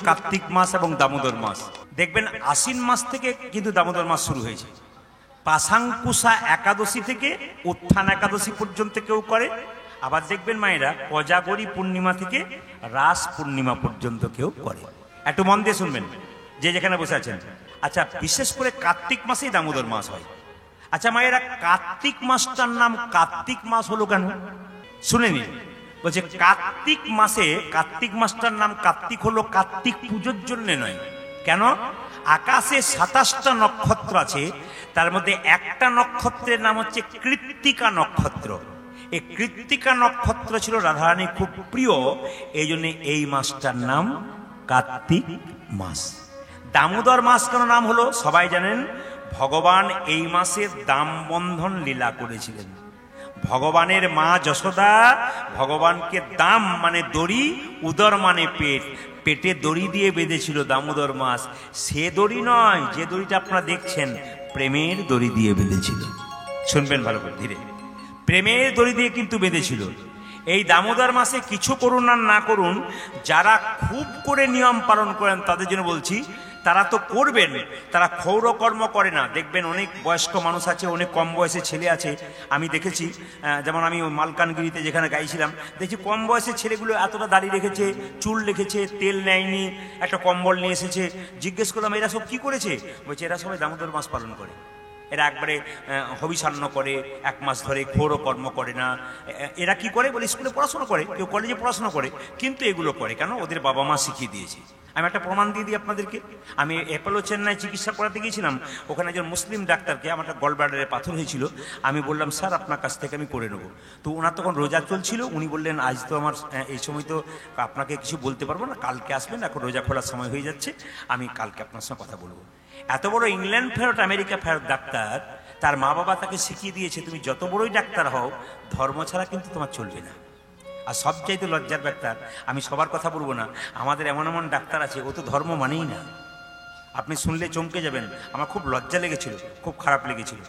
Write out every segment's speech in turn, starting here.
কার্তিক মাস এবং দামোদর মাস। দেখবেন আশ্বিন মাস থেকে কিন্তু দামোদর মাস শুরু হয়েছে। পাশাঙ্কুশা একাদশী থেকে উত্থান একাদশী পর্যন্ত কেউ করে, আবার দেখবেন মায়েরা কোজাগরী পূর্ণিমা থেকে রাস পূর্ণিমা পর্যন্ত কেউ করে। একটু মন দিয়ে শুনবেন যে যেখানে বসে আছেন। আচ্ছা, বিশেষ করে কার্তিক মাসেই দামোদর মাস হয়। আচ্ছা মায়েরা, কার্তিক মাসটার নাম কার্তিক মাস হলো কেন শুনে নিন। বলছে কার্তিক মাসটার নাম কার্তিক হলো কার্তিক পুজোর জন্য নয়। কেন? আকাশে 27টা নক্ষত্র আছে, তার মধ্যে একটা নক্ষত্রের নাম হচ্ছে কৃত্তিকা নক্ষত্র। এই কৃত্তিকা নক্ষত্র ছিল রাধারানীর খুব প্রিয়, এই জন্য এই মাসটার নাম কার্তিক মাস। দামোদর মাস কেন নাম হলো সবাই জানেন, ভগবান এই মাসে দাম বন্ধন লীলা করেছিলেন। ভগবানের মা যশোদা ভগবানকে দাম মানে দড়ি, উদর মানে পেট, পেটে দড়ি দিয়ে বেঁধেছিল দামোদর মাস। সে দড়ি নয় যে দড়িটা আপনারা দেখছেন, প্রেমের দড়ি দিয়ে বেঁধেছিল। শুনবেন ভালো করে ধীরে, প্রেমের দড়ি দিয়ে কিন্তু বেঁধেছিল। এই দামোদর মাসে কিছু করুন আর না করুন, যারা খুব করে নিয়ম পালন করেন তাদের জন্য বলছি, তারা তো করবেন, তারা ক্ষৌরকর্ম করে না। দেখবেন অনেক বয়স্ক মানুষ আছে, অনেক কম বয়সে ছেলে আছে, আমি দেখেছি। যেমন আমি মালকানগিরিতে যেখানে গাইছিলাম, দেখছি কম বয়সের ছেলেগুলো এতটা দাড়ি রেখেছে, চুল রেখেছে, তেল নেয়নি, একটা কম্বল নিয়ে এসেছে। জিজ্ঞেস করলাম এরা সব কি করেছে? বলছে এরা সবাই দামোদর মাস পালন করে। এরা একবারে হবিষান্ন করে, 1 মাস ধরে ক্ষৌরকর্ম করে না। এরা কি করে? বলে স্কুলে পড়াশোনা করে, কেউ কলেজে পড়াশোনা করে, কিন্তু এগুলো করে কেন? ওদের বাবা মা শিখিয়ে দিয়েছে। আমি একটা প্রমাণ দিয়ে দিই আপনাদেরকে। আমি অ্যাপোলো চেন্নাই চিকিৎসা করাতে গিয়েছিলাম, ওখানে একজন মুসলিম ডাক্তারকে, আমার একটা গলব্লাডারে পাথর হয়েছিল, আমি বললাম স্যার আপনার কাছ থেকে আমি করে নেবো। তো ওনার তখন রোজা চলছিল, উনি বললেন আজ তো আমার এই সময় তো আপনাকে কিছু বলতে পারবো না, কালকে আসবেন, এখন রোজা খোলার সময় হয়ে যাচ্ছে, আমি কালকে আপনার সঙ্গে কথা বলবো। এত বড় ইংল্যান্ড ফেরত আমেরিকা ফেরত ডাক্তার, তার মা বাবা তাকে শিখিয়ে দিয়েছে তুমি যত বড়ই ডাক্তার হও, ধর্ম ছাড়া কিন্তু তোমার চলবে না। আর সবচাইতে লজ্জার ডাক্তার, আমি সবার কথা বলবো না, আমাদের এমন এমন ডাক্তার আছে ও তো ধর্ম মানেই না। আপনি শুনলে চমকে যাবেন। আমার খুব লজ্জা লেগেছিল, খুব খারাপ লেগেছিল।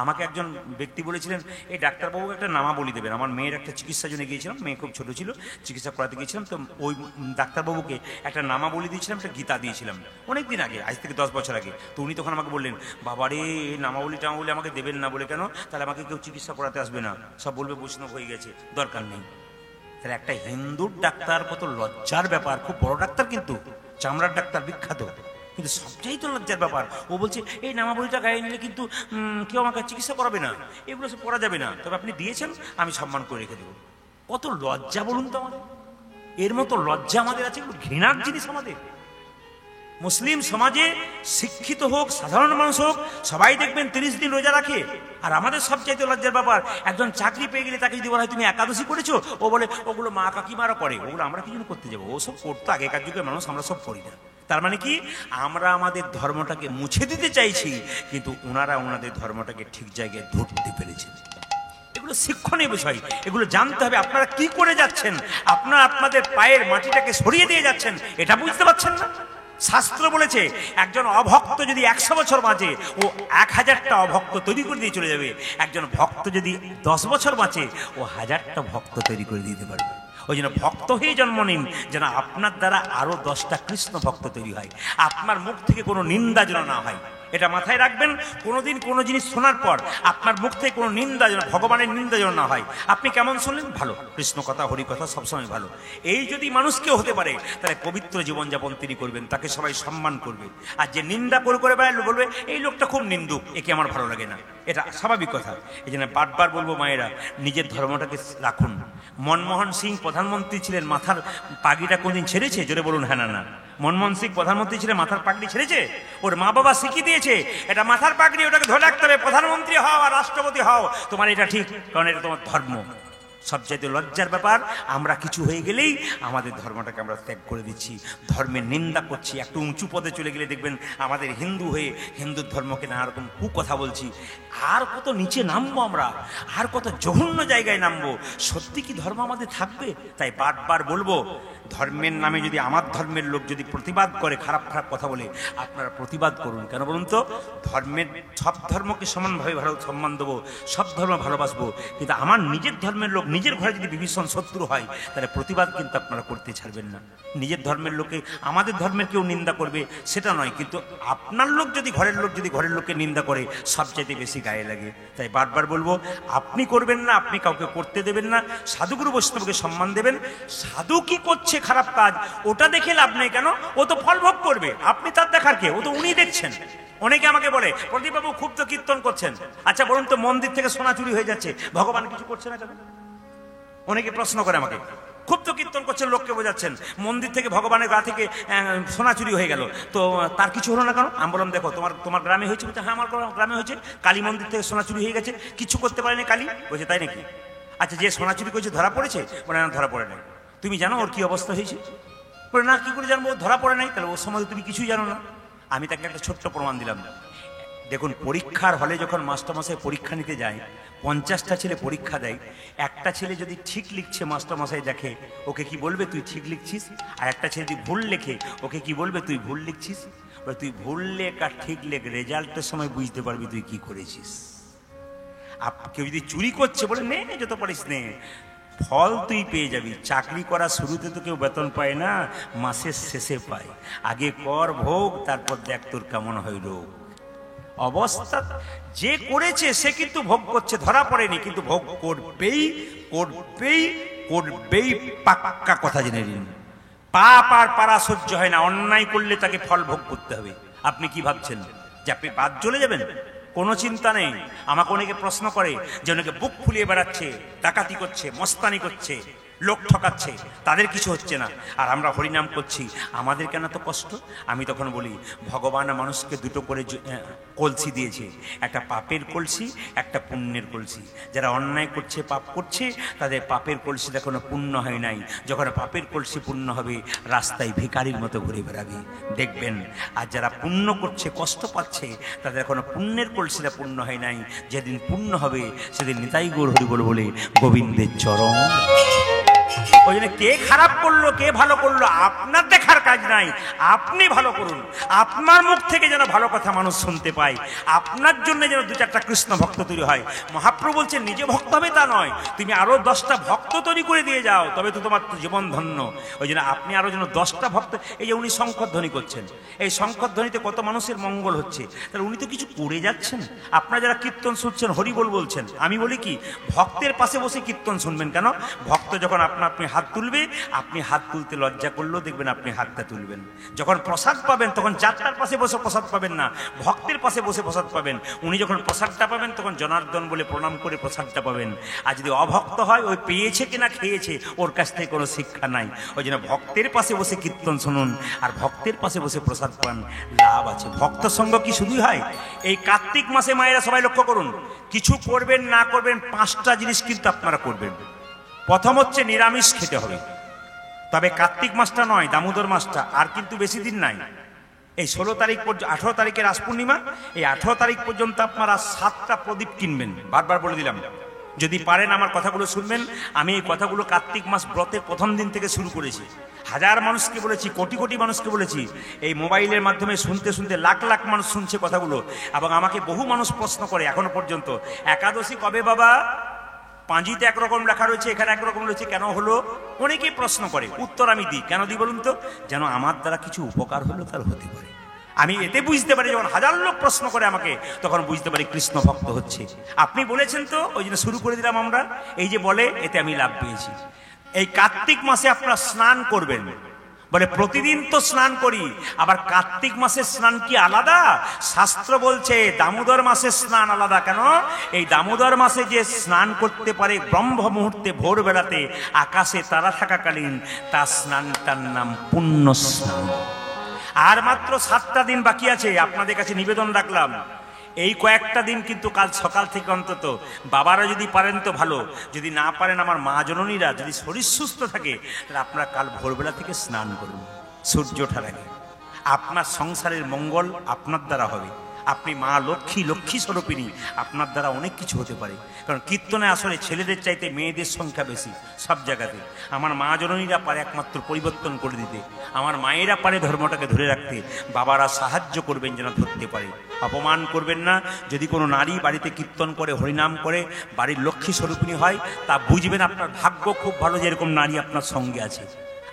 আমাকে একজন ব্যক্তি বলেছিলেন এই ডাক্তারবাবু একটা নামাবলি দেবেন। আমার মেয়ের একটা চিকিৎসার জন্য গিয়েছিলাম, মেয়ে খুব ছোট ছিল, চিকিৎসা করাতে গিয়েছিলাম। তো ওই ডাক্তারবাবুকে একটা নামাবলি দিয়েছিলাম, একটা গীতা দিয়েছিলাম অনেক দিন আগে, আজ থেকে 10 বছর আগে। তো উনি তখন আমাকে বললেন বাবারে নামাবলি টামাবলি আমাকে দেবেন না। বলে কেন? তাহলে আমাকে কেউ চিকিৎসা করাতে আসবে না, সব বলবে বৈষ্ণব হয়ে গেছে, দরকার নেই। তাহলে একটা হিন্দুর ডাক্তার কত লজ্জার ব্যাপার। খুব বড় ডাক্তার কিন্তু, চামড়ার ডাক্তার, বিখ্যাত, কিন্তু সবচাই তো লজ্জার ব্যাপার। ও বলছে এই নামাবলিটা গায়ে নিলে কিন্তু কেউ আমাকে চিকিৎসা করাবে না, এগুলো সব করা যাবে না, তবে আপনি দিয়েছেন আমি সম্মান করে রেখে দেবো। কত লজ্জা বলুন তো আমাদের। এর মতো লজ্জা আমাদের আছে? এগুলো ঘৃণার জিনিস আমাদের। মুসলিম সমাজে শিক্ষিত হোক, সাধারণ মানুষ হোক, সবাই দেখবেন 30 দিন রোজা রাখে। আর আমাদের সবচাইতে লজ্জার ব্যাপার, একজন চাকরি পেয়ে গেলে তাকে যদি বলা হয় তুমি একাদশী করেছো, ও বলে ওগুলো মা কাকিমারা করে, ওগুলো আমরা কি জন্য করতে যাবো? ও সব করতো আগেকার যুগের মানুষ, আমরা সব করি না। তার মানে কি? আমরা আমাদের ধর্মটাকে মুছে দিতে চাইছি, কিন্তু ওনারা ওনাদের ধর্মটাকে ঠিক জায়গায় ধরতে পেরেছেন। এগুলো শিক্ষণীয় বিষয়, এগুলো জানতে হবে। আপনারা কি করে যাচ্ছেন? আপনারা আপনাদের পায়ের মাটিটাকে সরিয়ে দিয়ে যাচ্ছেন, এটা বুঝতে পারছেন না? শাস্ত্র বলেছে একজন অভক্ত যদি 100 বছর বাঁচে, ও 1000টা অভক্ত তৈরি করে দিয়ে চলে যাবে। একজন ভক্ত যদি 10 বছর বাঁচে, ও 1000টা ভক্ত তৈরি করে দিতে পারবে। ওই জন্য ভক্ত হয়ে জন্ম নিন, যেন আপনার দ্বারা আরো 10টা কৃষ্ণ ভক্ত তৈরি হয়। আপনার মুখ থেকে কোনো নিন্দা যেন না হয়, এটা মাথায় রাখবেন। কোনোদিন কোনো জিনিস শোনার পর আপনার মুখ থেকে কোনো নিন্দা যেন, ভগবানের নিন্দা যেন না হয়। আপনি কেমন শুনলেন? ভালো, কৃষ্ণ কথা হরি কথা সবসময় ভালো। এই যদি মানুষকে হতে পারে, তাহলে পবিত্র জীবনযাপন তিনি করবেন, তাকে সবাই সম্মান করবে। আর যে নিন্দা করে করে বেড়ালো, বলবে এই লোকটা খুব নিন্দুক, একে আমার ভালো লাগে না, এটা স্বাভাবিক কথা। এই জন্য বারবার বলবো মায়েরা, নিজের ধর্মটাকে রাখুন। মনমোহন সিং প্রধানমন্ত্রী ছিলেন, মাথার পাগড়িটা কোনদিন ছেড়েছে? জোরে বলুন হ্যাঁ না না। মনমোহন সিং প্রধানমন্ত্রী ছিলেন, মাথার পাগড়ি ছেড়েছে? ওর মা বাবা শিখিয়ে দিয়েছে এটা মাথার পাগড়ি, ওটাকে ধরে রাখতে হবে। প্রধানমন্ত্রী হও আর রাষ্ট্রপতি হও, তোমার এটা ঠিক, কারণ এটা তোমার ধর্ম। সবচাইতে লজ্জার ব্যাপার, আমরা কিছু হয়ে গেলেই আমাদের ধর্মটাকে আমরা ত্যাগ করে দিচ্ছি, ধর্মের নিন্দা করছি। একটু উঁচু পদে চলে গেলে দেখবেন আমাদের হিন্দু হয়ে হিন্দুর ধর্মকে নানা রকম কুকথা বলছি। আর কত নিচে নামবো আমরা, আর কত জঘন্য জায়গায় নামবো। সত্যি কি ধর্ম আমাদের থাকবে? তাই বারবার বলবো, ধর্মের নামে যদি আমার ধর্মের লোক যদি প্রতিবাদ করে, খারাপ খারাপ কথা বলে, আপনারা প্রতিবাদ করুন। কেন বলুন তো? ধর্মের সব ধর্মকে সমানভাবে সম্মান দেবো, সব ধর্ম ভালোবাসবো, কিন্তু আমার নিজের ধর্মের লোক নিজের ঘরে যদি বিভীষণ শত্রু হয় তাহলে প্রতিবাদ কিন্তু আপনারা করতে ছাড়বেন না। নিজের ধর্মের লোকে আমাদের ধর্মের কেউ নিন্দা করবে সেটা নয়, কিন্তু আপনার লোক যদি ঘরের লোক যদি ঘরের লোককে নিন্দা করে সবচাইতে বেশি গায়ে লাগে। তাই বারবার বলবো, আপনি করবেন না, আপনি কাউকে করতে দেবেন না, সাধুগুরু বৈষ্ণবকে সম্মান দেবেন। সাধু কি করছে খারাপ কাজ ওটা দেখে লাভ নেই, কেন ও তো ফল ভোগ করবে, আপনি তার দেখার কে, ও তো উনি দেখছেন। অনেকে আমাকে বলে, প্রদীপবাবু খুব তো কীর্তন করছেন, আচ্ছা বলুন তো মন্দির থেকে সোনা চুরি হয়ে যাচ্ছে, ভগবান কিছু করছে না কেন? অনেকে প্রশ্ন করে আমাকে, খুব তো কীর্তন করছেন, লোককে বোঝাচ্ছেন, মন্দির থেকে ভগবানের গা থেকে সোনা চুরি হয়ে গেল, তো তার কিছু হলো না কেন? আমি বললাম দেখো, তোমার গ্রামে হয়েছে? বলছে হ্যাঁ আমার গ্রামে হয়েছে, কালী মন্দির থেকে সোনা চুরি হয়ে গেছে, কিছু করতে পারেনি কালী। বলছে তাই নাকি? আচ্ছা যে সোনা চুরি করেছে ধরা পড়েছে? বলে না ধরা পড়ে নাই। তুমি জানো ওর কি অবস্থা হয়েছে? বলে না কি করে জানবো, ধরা পড়ে নাই। তাহলে ওর সম্বন্ধে তুমি কিছুই জানো না। আমি তাকে একটা ছোট্ট প্রমাণ দিলাম। দেখুন, পরীক্ষার হলে যখন মাস্টারমশাই পরীক্ষা নিতে যায়, 50টা ছেলে পরীক্ষা দেয়, একটা ছেলে যদি ঠিক লিখছে মাস্টারমশাই দেখে, ওকে কি বলবে তুই ঠিক লিখছিস? আর একটা ছেলে যদি ভুল লেখে, ওকে কি বলবে তুই ভুল লিখছিস? বলে তুই ভুল লেখ আর ঠিক লেখ, রেজাল্টের সময় বুঝতে পারবি তুই কি করেছিস। কেউ যদি চুরি করছে, বলে নে যত পারিস নে, ফল তুই পেয়ে যাবি। চাকরি করা শুরুতে তো কেউ বেতন পায় না, মাসের শেষে পায়। আগে কর ভোগ, তারপর দেখ তোর কেমন হয় রোগ। অবস্থা যে করেছে সে কিন্তু ভোগ করছে, ধরা পড়েনি, কিন্তু ভোগ করবেই করবেই করবেই, পাক্কা কথা জেনে নিন। পাপ আর পারা সহ্য হয় না, অন্যায় করলে তাকে ফল ভোগ করতে হবে। আপনি কি ভাবছেন যে আপনি বাদ চলে যাবেন? কোনো চিন্তা নেই। আমাকে অনেকে প্রশ্ন করে যে অনেকে বুক ফুলিয়ে বেড়াচ্ছে, ডাকাতি করছে, মস্তানি করছে, লোক ঠকাচ্ছে, তাদের কিছু হচ্ছে না, আর আমরা হরিনাম করছি, আমাদের কেন তো কষ্ট? আমি তখন বলি, ভগবান মানুষকে দুটো করে কলসি দিয়েছে, একটা পাপের কলসি, একটা পুণ্যের কলসি। যারা অন্যায় করছে, পাপ করছে, তাদের পাপের কলসিটা কোনো পুণ্য হয় নাই। যখন পাপের কলসি পূর্ণ হবে, রাস্তায় ভিখারির মতো ঘুরে বেড়াবে দেখবেন। আর যারা পুণ্য করছে, কষ্ট পাচ্ছে, তাদের এখনো পুণ্যের কলসিটা পূর্ণ হয় নাই। যেদিন পূর্ণ হবে সেদিন নিতাই গৌর হরি বলে গোবিন্দের চরণ। ওই জন্য কে খারাপ করলো কে ভালো করলো আপনার দেখার কাজ নাই, আপনি ভালো করুন। আপনার মুখ থেকে যেন ভালো কথা মানুষ শুনতে পায়, আপনার জন্য যেন 2-4টা কৃষ্ণ ভক্ত তৈরি হয়। মহাপ্রভু বলছেন নিজে ভক্ত হবে তা নয়, তুমি আরো 10টা ভক্ত তৈরি করে দিয়ে যাও, তবে তো তোমার জীবন ধন্য। ওই জন্য আপনি আরো যেন 10টা ভক্ত, এই যে উনি শঙ্খধ্বনি করছেন, এই শঙ্খধ্বনিতে কত মানুষের মঙ্গল হচ্ছে, তাহলে উনি তো কিছু করে যাচ্ছেন। আপনারা যারা কীর্তন শুনছেন, হরিবোল বলছেন, আমি বলি কি, ভক্তের পাশে বসে কীর্তন শুনবেন কেন? ভক্ত যখন আপনি হাত তুলবে, আপনি হাত তুলতে লজ্জা করলেও দেখবেন আপনি হাতটা তুলবেন। যখন প্রসাদ পাবেন, তখন যাত্রার পাশে বসে প্রসাদ পাবেন না, ভক্তের পাশে বসে প্রসাদ পাবেন। উনি যখন প্রসাদটা পাবেন, তখন জনার্দন বলে প্রণাম করে প্রসাদটা পাবেন। আর যদি অভক্ত হয়, ওই পেয়েছে কিনা খেয়েছে, ওর কাছ থেকে কোনো শিক্ষা নাই। ওই জন্য ভক্তের পাশে বসে কীর্তন শুনুন, আর ভক্তের পাশে বসে প্রসাদ পান, লাভ আছে। ভক্ত সঙ্গ কি শুধুই হয়? এই কার্তিক মাসে মায়েরা সবাই লক্ষ্য করুন, কিছু করবেন না করবেন, 5টা জিনিস কিন্তু আপনারা করবেন। প্রথম হচ্ছে নিরামিষ খেতে হবে, তবে কার্তিক মাসটা নয়, দামোদর মাসটা। আর কিন্তু বেশি দিন নাই, এই 16 তারিখ পর্যন্ত, 18 তারিখে রাস পূর্ণিমা, এই 18 তারিখ পর্যন্ত আপনারা 7টা প্রদীপ কিনবেন। বারবার বলে দিলাম, যদি পারেন আমার কথাগুলো শুনবেন। আমি এই কথাগুলো কার্তিক মাস ব্রতের প্রথম দিন থেকে শুরু করেছি, হাজার মানুষকে বলেছি, কোটি কোটি মানুষকে বলেছি। এই মোবাইলের মাধ্যমে শুনতে শুনতে লাখ লাখ মানুষ শুনছে কথাগুলো। এবং আমাকে বহু মানুষ প্রশ্ন করে এখনো পর্যন্ত, একাদশী কবে বাবা? পাঁজিতে একরকম লেখা রয়েছে, এখানে একরকম রয়েছে, কেন হলো? অনেকেই প্রশ্ন করে, উত্তর আমি দিই। কেন দিই বলুন তো? যেন আমার দ্বারা কিছু উপকার হলো তার হতে পারে। আমি এতে বুঝতে পারি, যখন হাজার লোক প্রশ্ন করে আমাকে, তখন বুঝতে পারি কৃষ্ণ ভক্ত হচ্ছে। আপনি বলেছেন তো, ওই জন্য শুরু করে দিলাম আমরা। এই যে বলে, এতে আমি লাভ পেয়েছি। এই কার্তিক মাসে আপনারা স্নান করবেন। বলে প্রতিদিন তো স্নান করি, আবার কার্তিক মাসের স্নান কি আলাদা? শাস্ত্র বলছে দামোদর মাসের স্নান আলাদা। কেন? এই দামোদর মাসে যে স্নান করতে পারে ব্রহ্ম মুহূর্তে ভোরবেলাতে আকাশে তারা থাকাকালীন, তার স্নানটার নাম পুণ্য স্নান। আর মাত্র 7টা দিন বাকি আছে। আপনাদের কাছে নিবেদন রাখলাম, এই কয়েকটা দিন কিন্তু কাল সকাল থেকে অন্তত, বাবারা যদি পারেন তো ভালো, যদি না পারেন আমার মা জননীরা, যদি শরীর সুস্থ থাকে, তাহলে আপনারা কাল ভোরবেলা থেকে স্নান করুন সূর্য ওঠার আগে। আপনার সংসারের মঙ্গল আপনার দ্বারা হবে। আপনি মা লক্ষ্মী, লক্ষ্মী স্বরূপিণী, আপনার দ্বারা অনেক কিছু হতে পারে। কারণ কীর্তনে আসলে ছেলেদের চাইতে মেয়েদের সংখ্যা বেশি সব জায়গাতে। আমার মা জননীরা পারে একমাত্র পরিবর্তন করে দিতে, আমার মায়েরা পারে ধর্মটাকে ধরে রাখতে। বাবারা সাহায্য করবেন যেন ধরতে পারে। অপমান করবেন না। যদি কোনো নারী বাড়িতে কীর্তন করে, হরিনাম করে, বাড়ির লক্ষ্মী স্বরূপিণী হয়, তা বুঝবেন আপনার ভাগ্য খুব ভালো যে এরকম নারী আপনার সঙ্গে আছে।